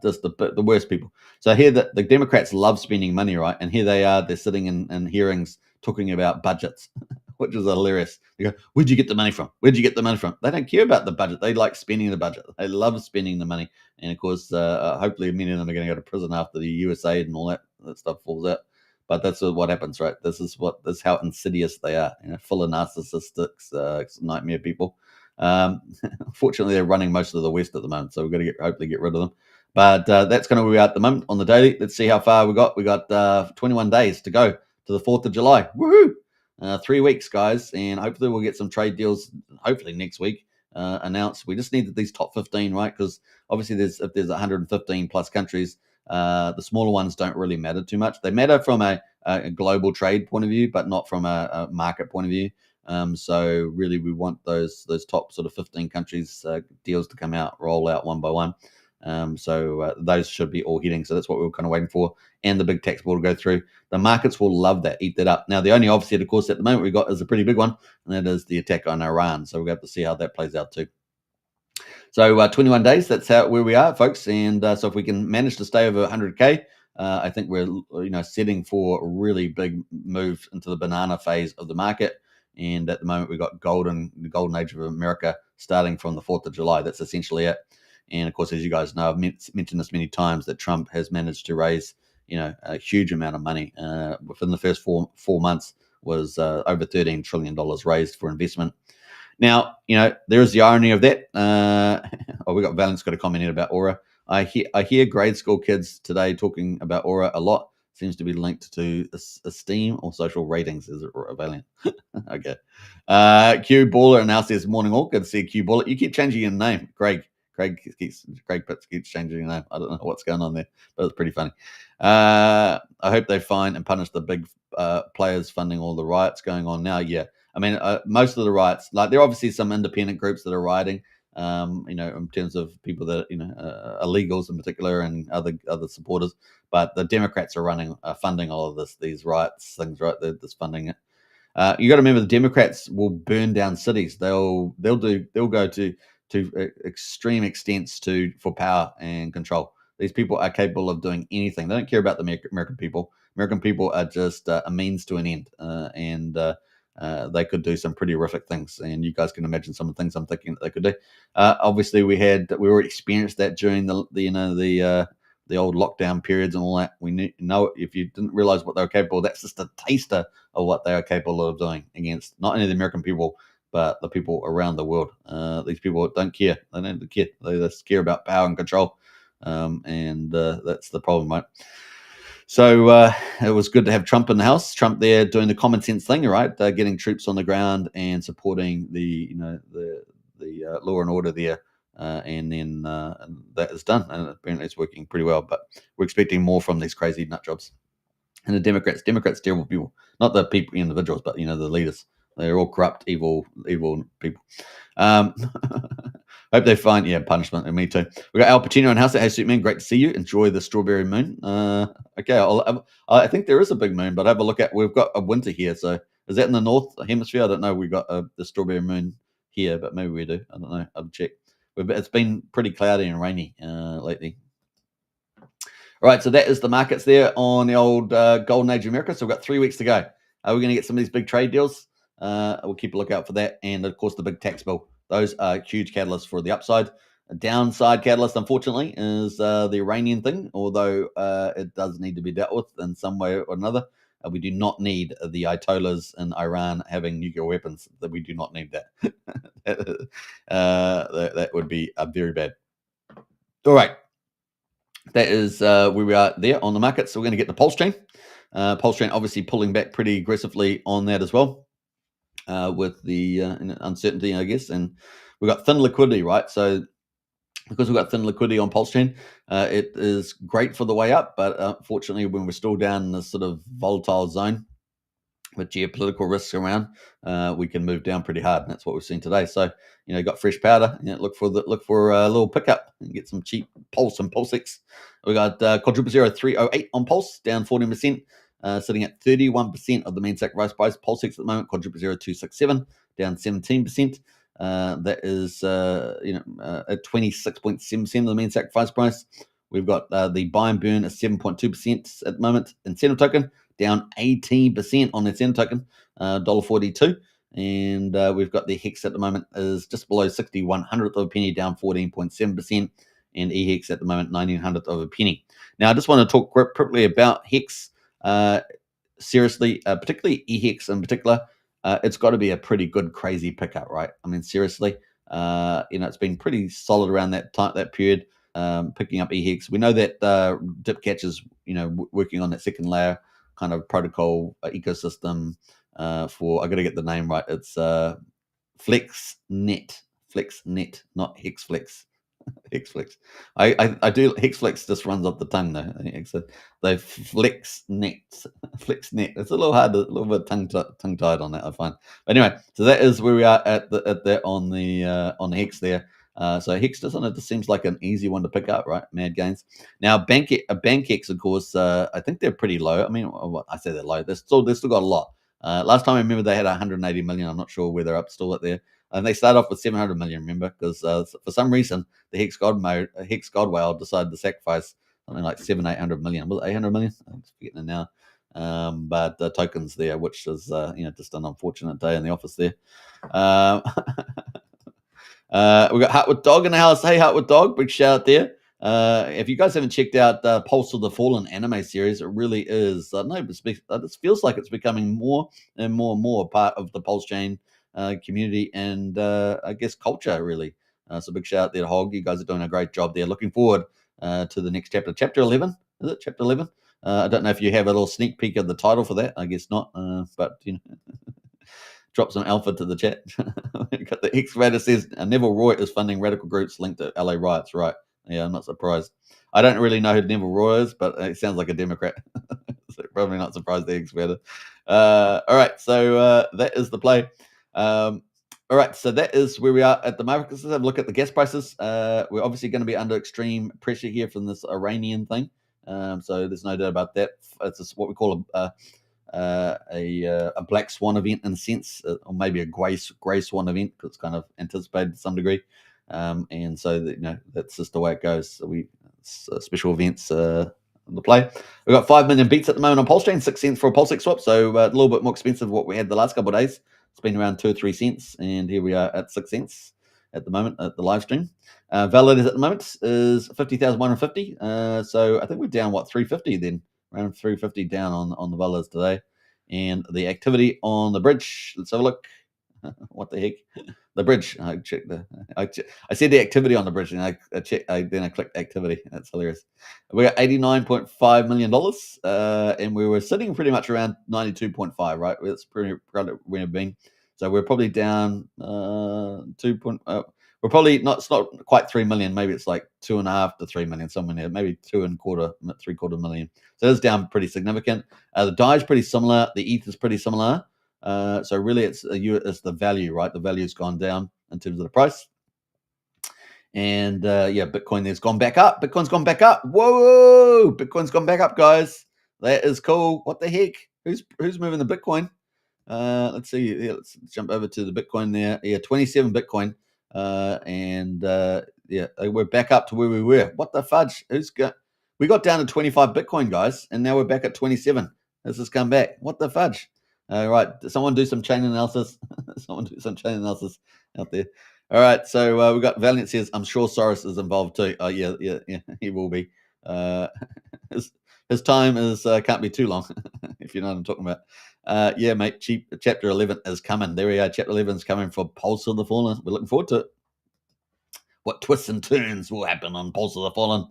Just the worst people. So here the Democrats love spending money, right? And here they are, they're sitting in hearings talking about budgets, which is hilarious. They go, where'd you get the money from? Where'd you get the money from? They don't care about the budget. They like spending the budget. They love spending the money. And of course, hopefully many of them are going to go to prison after the USAID and all that stuff falls out. But that's what happens, right? This is how insidious they are, full of narcissistics, nightmare people. Fortunately, they're running most of the West at the moment, so we've got to hopefully get rid of them. But that's kind of where we are at the moment on the daily. Let's see how far we got. We got 21 days to go to the 4th of July. Woohoo! 3 weeks, guys, and hopefully we'll get some trade deals. Hopefully next week announced. We just need these top 15, right? Because obviously, if there's 115 plus countries, the smaller ones don't really matter too much. They matter from a global trade point of view, but not from a market point of view. So really, we want those top sort of 15 countries deals to come out, roll out one by one. So those should be all hitting. So that's what we were kind of waiting for, and the big tax bill to go through. The markets will love that, eat that up. Now, the only offset, of course, at the moment we've got is a pretty big one, and that is the attack on Iran. So we'll have to see how that plays out too. So 21 days, that's where we are, folks. And so if we can manage to stay over 100K, I think we're setting for a really big move into the banana phase of the market. And at the moment, we've got the golden age of America starting from the 4th of July. That's essentially it. And of course, as you guys know, I've mentioned this many times that Trump has managed to raise, a huge amount of money. Within the first four months was over $13 trillion raised for investment. Now, there is the irony of that. We got Valent's got a comment in about Aura. I hear grade school kids today talking about Aura a lot. Seems to be linked to esteem or social ratings. Is it Valiant? Okay. Q Baller now says, morning all. Good to see Q Baller. You keep changing your name, Greg. Greg Pitts keeps changing your name. I don't know what's going on there, but it's pretty funny. I hope they find and punish the big players funding all the riots going on now. Yeah. I mean, most of the riots, like there are obviously some independent groups that are rioting, in terms of people that, illegals in particular and other supporters. But the Democrats are funding all of these riots things, right? They're just funding it. You got to remember the Democrats will burn down cities. They'll go to extreme extents for power and control. These people are capable of doing anything. They don't care about the American people. American people are just a means to an end, and they could do some pretty horrific things. And you guys can imagine some of the things I'm thinking that they could do. Obviously, we already experienced that during the old lockdown periods and all that. We know if you didn't realize what they were capable of, that's just a taster of what they are capable of doing against not only the American people, but the people around the world. These people don't care. They don't care. They just care about power and control. And that's the problem, right? So it was good to have Trump in the house. Trump there doing the common sense thing, right? Getting troops on the ground and supporting the law and order there. And then that is done, and apparently it's working pretty well. But we're expecting more from these crazy nut jobs. And the Democrats, terrible people, not the people, individuals, but the leaders. They're all corrupt, evil people. Hope they find punishment. And me too. We got Al Pacino in house. Hey, Superman, great to see you. Enjoy the strawberry moon. Okay, I think there is a big moon, but have a look at. We've got a winter here, so is that in the north hemisphere? I don't know. We got the strawberry moon here, but maybe we do. I don't know. I'll check. It's been pretty cloudy and rainy lately. All right, so that is the markets there on the old golden age of America. So we've got 3 weeks to go. Are we going to get some of these big trade deals? We'll keep a lookout for that. And, of course, the big tax bill. Those are huge catalysts for the upside. A downside catalyst, unfortunately, is the Iranian thing, although it does need to be dealt with in some way or another. We do not need the Ayatollahs in Iran having nuclear weapons. We do not need that. That would be very bad. All right. That is where we are there on the market. So we're going to get the PulseChain. PulseChain obviously pulling back pretty aggressively on that as well. with the uncertainty, I guess. And we've got thin liquidity, right? So because we've got thin liquidity on PulseChain, it is great for the way up. But unfortunately, when we're still down in this sort of volatile zone with geopolitical risks around, we can move down pretty hard, and that's what we've seen today. So, got fresh powder. Look for a little pickup and get some cheap Pulse and PulseX. We got quadruple 0308 on Pulse, down 14%, sitting at 31% of the main sacrifice price. PulseX at the moment, quadruple 0267, down 17%. That is at 26.7% of the main sacrifice price. We've got the buy and burn at 7.2% at the moment. Incentive token down 18% on the incentive token, $1.42. And we've got the Hex at the moment is just below 61/100th of a penny, down 14.7%. And EHEX at the moment, 19/100th of a penny. Now, I just want to talk quickly about Hex. Seriously, particularly EHEX in particular, it's got to be a pretty good, crazy pickup, right? I mean, seriously, it's been pretty solid around that period. Picking up EHEX, we know that Dipcatch is working on that second layer kind of protocol ecosystem for, I got to get the name right. It's FlexNet, not HexFlex. HexFlex. I do HexFlex just runs off the tongue though. So they FlexNet. It's a little hard, a little bit tongue tied on that, I find. But anyway, so that is where we are at that on the Hex there. So Hex just seems like an easy one to pick up, right? Mad gains. Now BankX, of course, I think they're pretty low. I mean, I say they're low. They've still got a lot. Last time I remember they had 180 million. I'm not sure where they're up still at there. And they start off with 700 million, remember? Because for some reason, the Hex God Whale decided to sacrifice something like 800 million. Was it 800 million? I'm forgetting it now. But the tokens there, which is just an unfortunate day in the office there. We got Heartwood Dog in the house. Hey, Heartwood Dog, big shout out there. If you guys haven't checked out Pulse of the Fallen anime series, it really is. This feels like it's becoming more and more part of the PulseChain community and I guess culture, really. So big shout out there to Hog. You guys are doing a great job there. Looking forward to the next chapter. Chapter 11, is it? Chapter 11? I don't know if you have a little sneak peek of the title for that. I guess not, but drop some alpha to the chat. Got the Excavator says Neville Roy is funding radical groups linked to LA riots. Right? Yeah, I'm not surprised. I don't really know who Neville Roy is, but it sounds like a Democrat. So probably not surprised the Excavator. All right, so that is the play. All right, so that is where we are at the market. Let's have a look at the gas prices. We're obviously going to be under extreme pressure here from this Iranian thing. So there's no doubt about that. It's what we call a black swan event in a sense, or maybe a gray swan event, because it's kind of anticipated to some degree. And so that's just the way it goes. So special events on the play. We've got 5 million beats at the moment on PulseChain, 6 cents for a PulseX swap, so a little bit more expensive than what we had the last couple of days. It's been around 2 or 3 cents, and here we are at 6 cents at the moment at the live stream. Validators at the moment is 50,150. So I think we're down 350 then, around 350 down on the validators today. And the activity on the bridge, let's have a look. What the heck? The bridge. I said the activity on the bridge, and I checked. Then I clicked activity. That's hilarious. We got $89.5 million, and we were sitting pretty much around 92.5. Right, that's pretty where we've been. So we're probably down we're probably not. It's not quite 3 million. Maybe it's like 2.5 to 3 million, somewhere there. Maybe 2.25, 3/4 million. So it's down pretty significant. The DAI is pretty similar. The ETH is pretty similar. So really, it's the value, right? The value's gone down in terms of the price. And Bitcoin has gone back up. Bitcoin's gone back up. Whoa! Bitcoin's gone back up, guys. That is cool. What the heck? Who's moving the Bitcoin? Let's see. Yeah, let's jump over to the Bitcoin there. Yeah, 27 Bitcoin. We're back up to where we were. What the fudge? We got down to 25 Bitcoin, guys, and now we're back at 27. Let's just come back. What the fudge? Right, someone do some chain analysis. Someone do some chain analysis out there. All right, so we got Valiant says, I'm sure Soros is involved too. Oh, yeah, he will be. His time is can't be too long, if you know what I'm talking about. Yeah, mate, Chapter 11 is coming. There we are. Chapter 11 is coming for Pulse of the Fallen. We're looking forward to it. What twists and turns will happen on Pulse of the Fallen?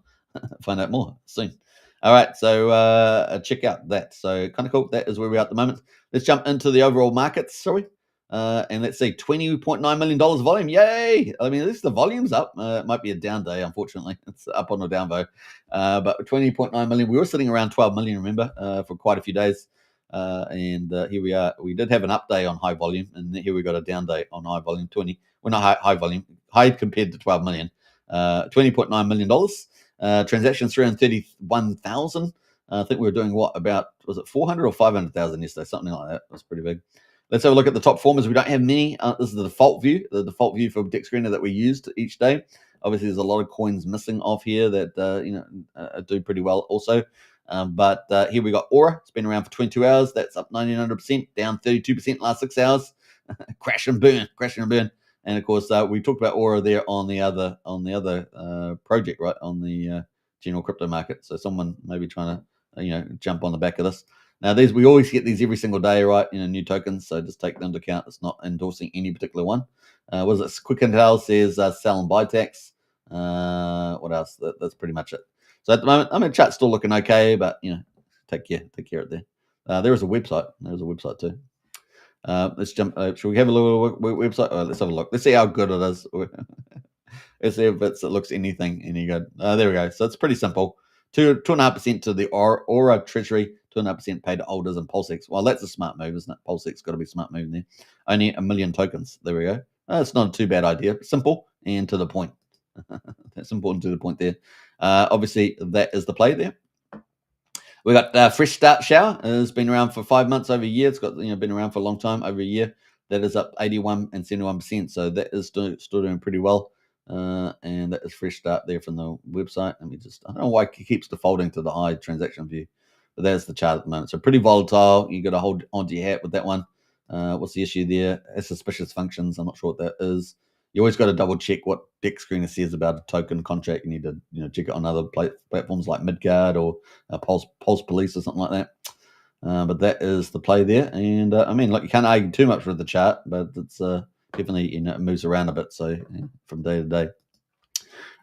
Find out more soon. All right, so check out that. So kind of cool. That is where we are at the moment. Let's jump into the overall markets. Sorry. And let's see, $20.9 million volume. Yay! I mean, at least the volume's up. It might be a down day, unfortunately. It's up on a down vote. But 20.9 million. We were sitting around 12 million, remember, for quite a few days. And here we are. We did have an up day on high volume, and here we got a down day on high volume, 20. Well, not high volume, high compared to 12 million. $20.9 million. Transactions 331,000. I think we were doing was it 400 or 500,000 yesterday? Something like that. That's pretty big. Let's have a look at the top formers. We don't have many. This is the default view for Dex Screener that we used each day. Obviously, there's a lot of coins missing off here that do pretty well also. But here we got Aura. It's been around for 22 hours. That's up 1,900%, down 32% last 6 hours. Crash and burn. And of course, we talked about Aura there on the other project, right, on the general crypto market. So someone may be trying to jump on the back of this. Now, we always get these every single day, right? New tokens. So just take them into account. It's not endorsing any particular one. What is it? Quick Intel says sell and buy tax. What else? That's pretty much it. So at the moment, chat's still looking okay, but take care of it there. There is a website. There's a website too. Let's jump. Should we have a little website? Let's have a look. Let's see how good it is. Let's see if it looks anything any good. There we go. So it's pretty simple. 2.5% to the Aura Treasury, 2.5% paid to holders and PulseX. Well, that's a smart move, isn't it? PulseX got to be a smart move there. Only 1 million tokens. There we go. It's not a too bad idea. Simple and to the point. That's important to the point there. Obviously, that is the play there. We got Fresh Start Shower. It's been around for 5 months, over a year. It's got been around for a long time, over a year. That is up 81 and 71%. So that is still doing pretty well. And that is Fresh Start there from the website. I don't know why it keeps defaulting to the high transaction view, but there's the chart at the moment. So pretty volatile. You got to hold onto your hat with that one. What's the issue there? It's suspicious functions. I'm not sure what that is. You always got to double check what Dex Screener says about a token contract. You need to check it on other platforms like Midgard or Pulse Police or something like that. But that is the play there. And you can't argue too much with the chart, but it's definitely it moves around a bit. So from day to day.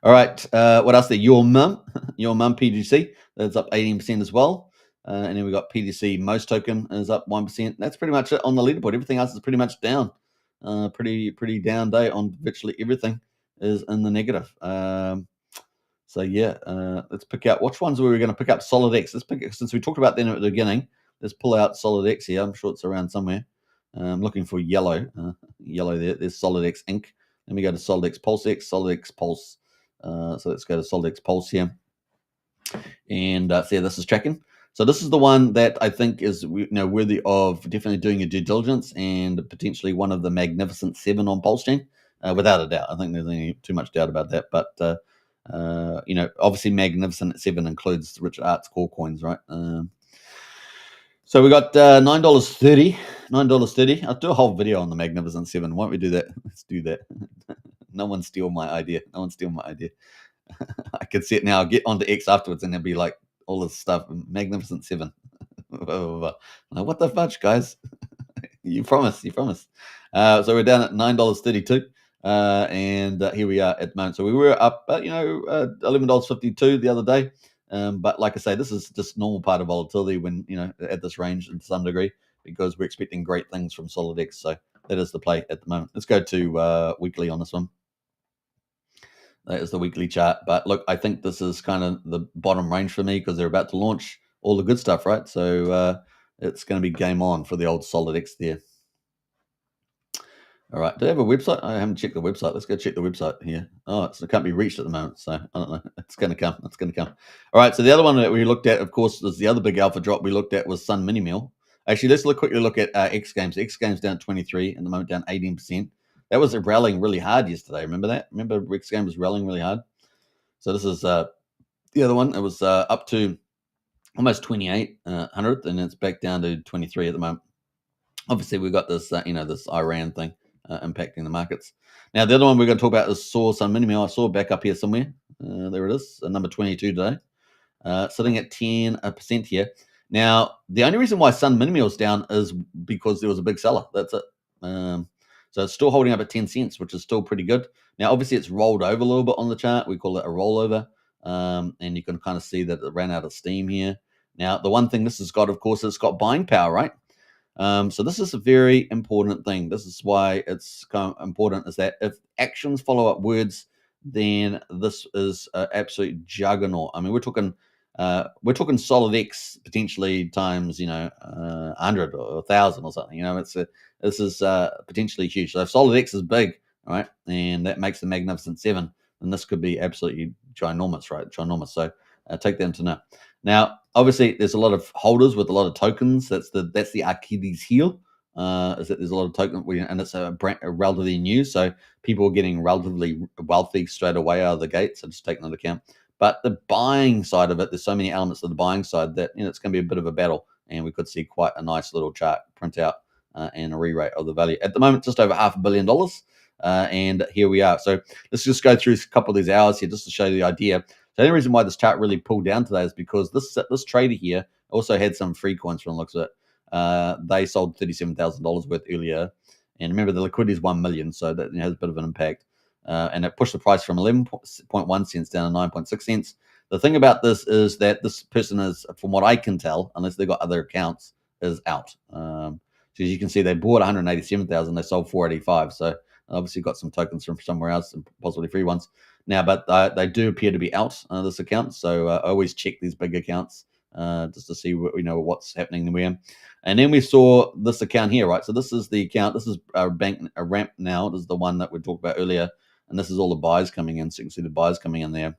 All right, what else there? Your Mum PGC, that's up 18% as well. And then we got PDC Most Token is up 1%. That's pretty much it on the leaderboard. Everything else is pretty much down. Pretty down day on virtually everything is in the negative. So yeah, let's pick out which ones we were going to pick up. SolidX. Let's pick it, since we talked about them at the beginning. Let's pull out SolidX here. I'm sure it's around somewhere. I'm looking for yellow there. There's SolidX Inc. Let me go to SolidX PulseX, SolidX Pulse. So let's go to SolidX Pulse here. And see, this is tracking. So this is the one that I think is worthy of definitely doing your due diligence and potentially one of the Magnificent 7 on PulseChain, without a doubt. I think there's any too much doubt about that. But obviously Magnificent 7 includes Richard Art's core coins, right? So we got $9.30. $9.30. I'll do a whole video on the Magnificent 7. Why don't we do that? Let's do that. No one steal my idea. I could see it now. I'll get onto X afterwards and there'll be like all this stuff. Magnificent 7. What the fudge, guys? You promised. So we're down at $9.32. And here we are at the moment. So we were up, $11.52 the other day. But like I say, this is just normal part of volatility when, at this range to some degree, because we're expecting great things from SolidX. So that is the play at the moment. Let's go to weekly on this one. That is the weekly chart. But look, I think this is kind of the bottom range for me because they're about to launch all the good stuff, right? So it's going to be game on for the old SolidX there. All right. Do they have a website? I haven't checked the website. Let's go check the website here. Oh, it can't be reached at the moment. So I don't know. It's going to come. All right. So the other one that we looked at, of course, was the other big alpha drop we looked at was Sun Mini Mill. Actually, let's quickly look at X Games. X Games down 23, at the moment down 18%. That was rallying really hard yesterday. Remember that? Remember X Games was rallying really hard? So this is the other one. It was up to almost 2,800, and it's back down to 23 at the moment. Obviously, we've got this, this Iran thing impacting the markets. Now, the other one we're going to talk about is Sun Mini Mill. I saw back up here somewhere. There it is, number 22 today, sitting at 10% here. Now, the only reason why Sun Mini Mill is down is because there was a big seller. That's it. So it's still holding up at 10 cents, which is still pretty good. Now, obviously, it's rolled over a little bit on the chart. We call it a rollover. And you can kind of see that it ran out of steam here. Now, the one thing this has got, of course, it's got buying power, right? So this is a very important thing. This is why it's kind of important, is that if actions follow up words, then this is an absolute juggernaut. I mean, we're talking solid X potentially times 100 or 1,000 or something. This is potentially huge. So if solid X is big, right, and that makes the Magnificent Seven, then this could be absolutely ginormous, right? Ginormous. So take that into note. Now, obviously, there's a lot of holders with a lot of tokens. That's the Achilles heel. Is that there's a lot of tokens, and it's a relatively new, so people are getting relatively wealthy straight away out of the gate. So just take that into account. But the buying side of it, there's so many elements of the buying side that it's going to be a bit of a battle, and we could see quite a nice little chart print out and a re-rate of the value. At the moment, just over $500 million. And here we are. So let's just go through a couple of these hours here just to show you the idea. So the only reason why this chart really pulled down today is because this trader here also had some free coins from the looks of it. They sold $37,000 worth earlier. And remember, the liquidity is 1 million, so that has a bit of an impact. And it pushed the price from 11.1 cents down to 9.6 cents. The thing about this is that this person is, from what I can tell, unless they've got other accounts, is out. So as you can see, they bought 187,000, they sold 485. So obviously got some tokens from somewhere else, and possibly free ones. Now, but they do appear to be out this account. So I always check these big accounts just to see what's happening there. And then we saw this account here, right? So this is the account. This is a ramp now. This is the one that we talked about earlier. And this is all the buys coming in. So you can see the buys coming in there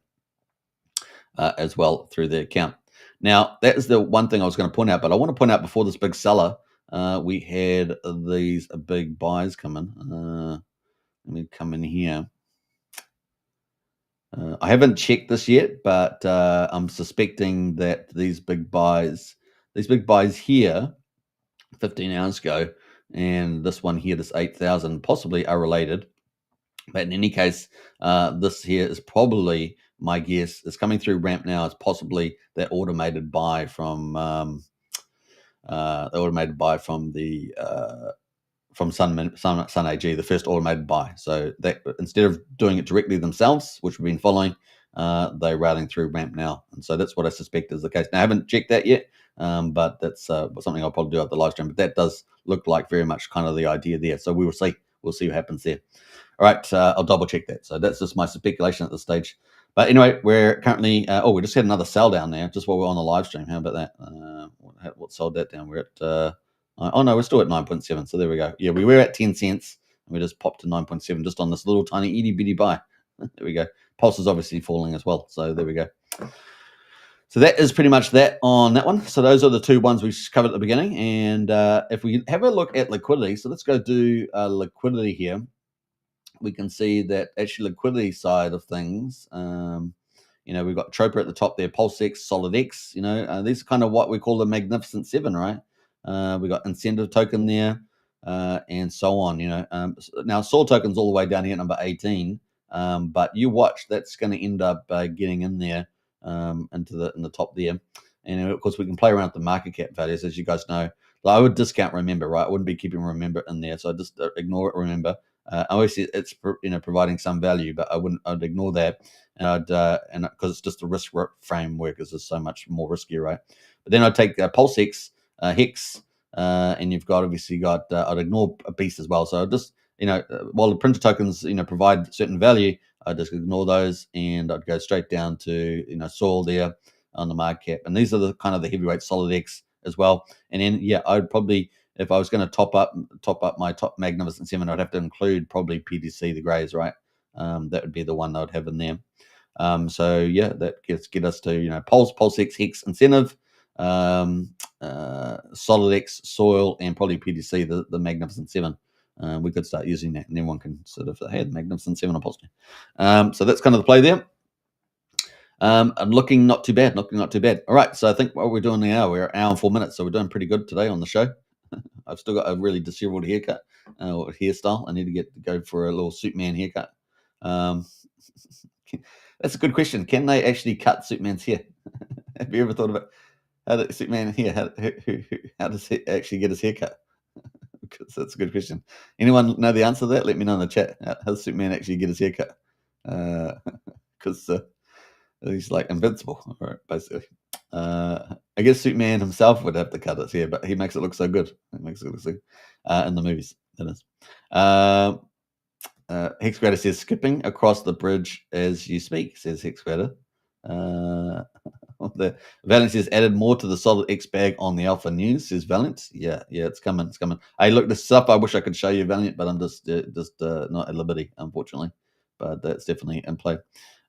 as well through the account. Now, that is the one thing I was going to point out. But I want to point out, before this big seller, we had these big buys coming. Let me come in here. I haven't checked this yet, but I'm suspecting that these big buys here, 15 hours ago, and this one here, this 8,000, possibly are related. But in any case, this here is probably, my guess, is coming through ramp now. It's possibly that automated buy from from Sun AG, the first automated buy. So that, instead of doing it directly themselves, which we've been following, they're routing through ramp now. And so that's what I suspect is the case. Now, I haven't checked that yet, but that's something I'll probably do at the live stream. But that does look like very much kind of the idea there. So we will see. We'll see what happens there. All right, I'll double check that. So that's just my speculation at this stage. But anyway, we're currently, we just had another sell down there just while we're on the live stream. How about that? What sold that down? We're at, oh no, we're still at 9.7. So there we go. Yeah, we were at 10 cents. And we just popped to 9.7 just on this little tiny itty bitty buy. There we go. Pulse is obviously falling as well. So there we go. So that is pretty much that on that one. So those are the two ones we covered at the beginning. And if we have a look at liquidity, so let's go do liquidity here. We can see that actually liquidity side of things, we've got Troper at the top there, PulseX, SolidX, these are kind of what we call the Magnificent Seven, right? We got incentive token there, and so on, now Soul token's all the way down here at number 18, but you watch, that's going to end up getting in there in the top there. And of course we can play around with the market cap values, as you guys know. I would discount Remember, right? I wouldn't be keeping Remember in there, so I just ignore it, Remember. Obviously, it's providing some value, but I'd ignore that, and because it's just a risk framework, is just so much more risky, right? But then I'd take PulseX, Hex, and you've obviously got. I'd ignore a Beast as well. So I'd just while the printer tokens provide certain value, I'd just ignore those, and I'd go straight down to Soil there on the market cap, and these are the kind of the heavyweight SolidX as well. And then I'd probably, if I was going to top up my top Magnificent Seven, I'd have to include probably PDC, the greys, right? That would be the one I'd have in there. So yeah, that get us to PulseX, Hex, Incentive, SolidX, Soil, and probably PDC, the Magnificent Seven. We could start using that, and everyone can sort of the Magnificent Seven on PulseChain. So that's kind of the play there. I'm looking not too bad. All right, so I think what we're doing now, we're an hour and 4 minutes, so we're doing pretty good today on the show. I've still got a really disheveled haircut, hairstyle. I need to go for a little Superman haircut. That's a good question. Can they actually cut Superman's hair? Have you ever thought about how does Superman here? How does he actually get his haircut? Because that's a good question. Anyone know the answer to that? Let me know in the chat. How does Superman actually get his haircut? Because he's like invincible, right, basically. I guess Superman himself would have to cut it here, but he makes it look so good. He makes it look so in the movies. That is. Hexcrater says skipping across the bridge as you speak, says Hexcrater. The Valiant says added more to the solid X bag on the Alpha News, says Valiant. Yeah, it's coming. Hey, look this up. I wish I could show you Valiant, but I'm just not at liberty, unfortunately. But that's definitely in play.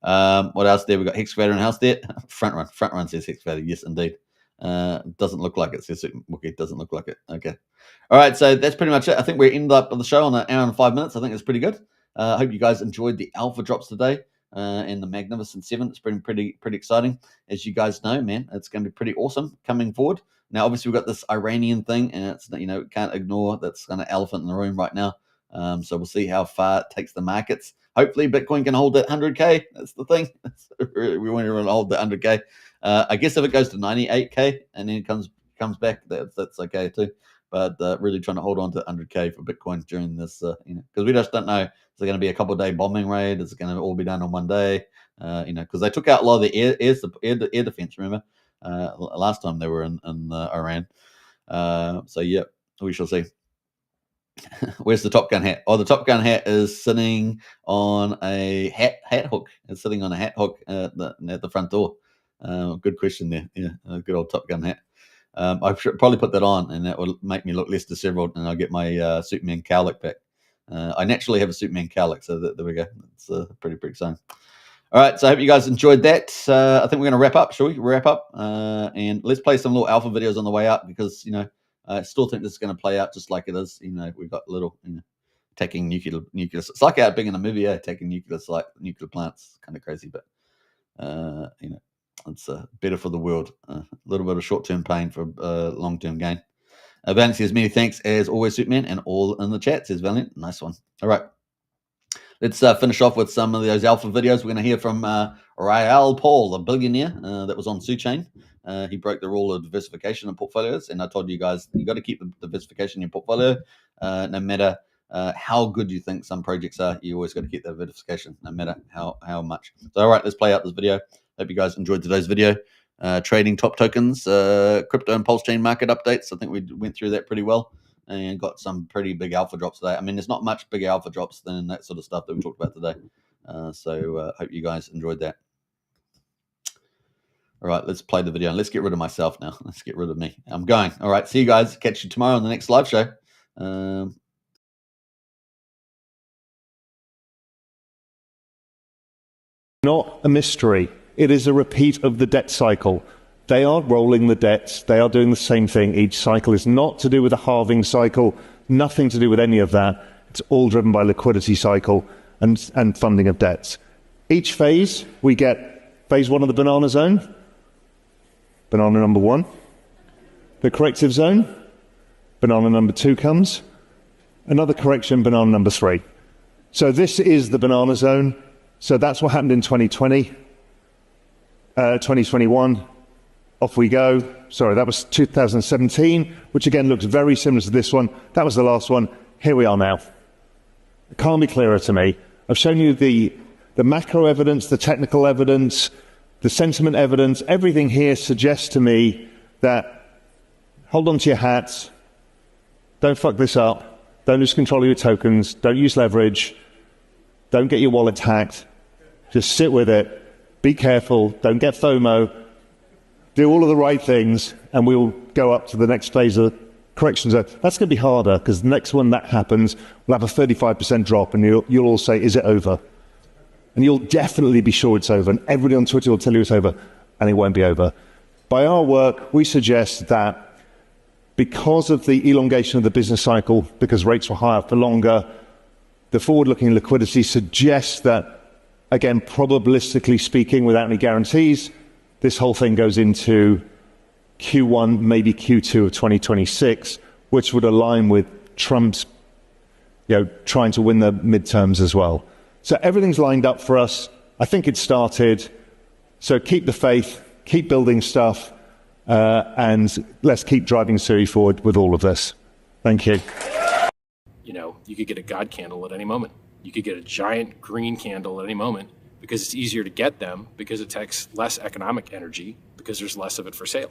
What else there? We got Hexcrater in house there. Front run says Hexcrater. Yes, indeed. Doesn't look like it, says Wookie. Doesn't look like it. Okay. All right, so that's pretty much it. I think we ended up the show on an hour and 5 minutes. I think it's pretty good. I hope you guys enjoyed the alpha drops today and the Magnificent 7. It's been pretty exciting. As you guys know, man, it's going to be pretty awesome coming forward. Now, obviously, we've got this Iranian thing, and it's, can't ignore that's kind of elephant in the room right now. So we'll see how far it takes the markets. Hopefully, Bitcoin can hold that 100K. That's the thing. We want to hold the 100K. I guess if it goes to 98K and then comes back, that's okay too. But really trying to hold on to 100K for Bitcoin during this, because we just don't know. Is it going to be a couple-day bombing raid? Is it going to all be done on one day? Because they took out a lot of the air defense. Remember, last time they were in Iran. So yeah, we shall see. Where's the Top Gun hat? Oh, the Top Gun hat is sitting on a hat hook. It's sitting on a hat hook at the front door. Good question there. Yeah, a good old Top Gun hat. I should probably put that on, and that will make me look less disheveled, and I'll get my Superman cowlick back. I naturally have a Superman cowlick, so there we go. It's pretty exciting. All right, so I hope you guys enjoyed that. I think we're going to wrap up. Shall we wrap up? And let's play some little alpha videos on the way up, because I still think this is going to play out just like it is. We've got little attacking nuclear. It's like out being in a movie, attacking nuclear plants. Kind of crazy, but it's better for the world. A little bit of short-term pain for long-term gain. Valiant says, many thanks as always, Superman, and all in the chat, says Valiant. Nice one. All right. Let's finish off with some of those alpha videos. We're going to hear from Rael Paul, the billionaire that was on PulseChain. He broke the rule of diversification in portfolios, and I told you guys you got to keep the diversification in your portfolio, no matter how good you think some projects are. You always got to keep that diversification, no matter how much. So, all right, let's play out this video. Hope you guys enjoyed today's video. Trading top tokens, crypto and PulseChain market updates. I think we went through that pretty well and got some pretty big alpha drops today. I mean, there's not much bigger alpha drops than that sort of stuff that we talked about today. So hope you guys enjoyed that. All right, let's play the video. Let's get rid of myself now. Let's get rid of me. I'm going. All right, see you guys. Catch you tomorrow on the next live show. Not a mystery. It is a repeat of the debt cycle. They are rolling the debts. They are doing the same thing each cycle. It's not to do with a halving cycle, nothing to do with any of that. It's all driven by liquidity cycle and funding of debts. Each phase, we get phase 1 of the banana zone, banana number 1. The corrective zone, banana number 2 comes. Another correction, banana number 3. So this is the banana zone. So that's what happened in 2020. 2021, off we go. Sorry, that was 2017, which again looks very similar to this one. That was the last one. Here we are now. It can't be clearer to me. I've shown you the macro evidence, the technical evidence, the sentiment evidence. Everything here suggests to me that hold on to your hats, don't fuck this up, don't lose control of your tokens, don't use leverage, don't get your wallet hacked, just sit with it. Be careful, don't get FOMO, do all of the right things, and we'll go up to the next phase of the correction zone. That's going to be harder, because the next one that happens, we'll have a 35% drop, and you'll all say, is it over? And you'll definitely be sure it's over, and everybody on Twitter will tell you it's over, and it won't be over. By our work, we suggest that because of the elongation of the business cycle, because rates were higher for longer, the forward-looking liquidity suggests that, again, probabilistically speaking, without any guarantees, this whole thing goes into Q1, maybe Q2 of 2026, which would align with Trump's, trying to win the midterms as well. So everything's lined up for us. I think it started. So keep the faith, keep building stuff, and let's keep driving Siri forward with all of this. Thank you. You could get a God candle at any moment. You could get a giant green candle at any moment, because it's easier to get them, because it takes less economic energy because there's less of it for sale.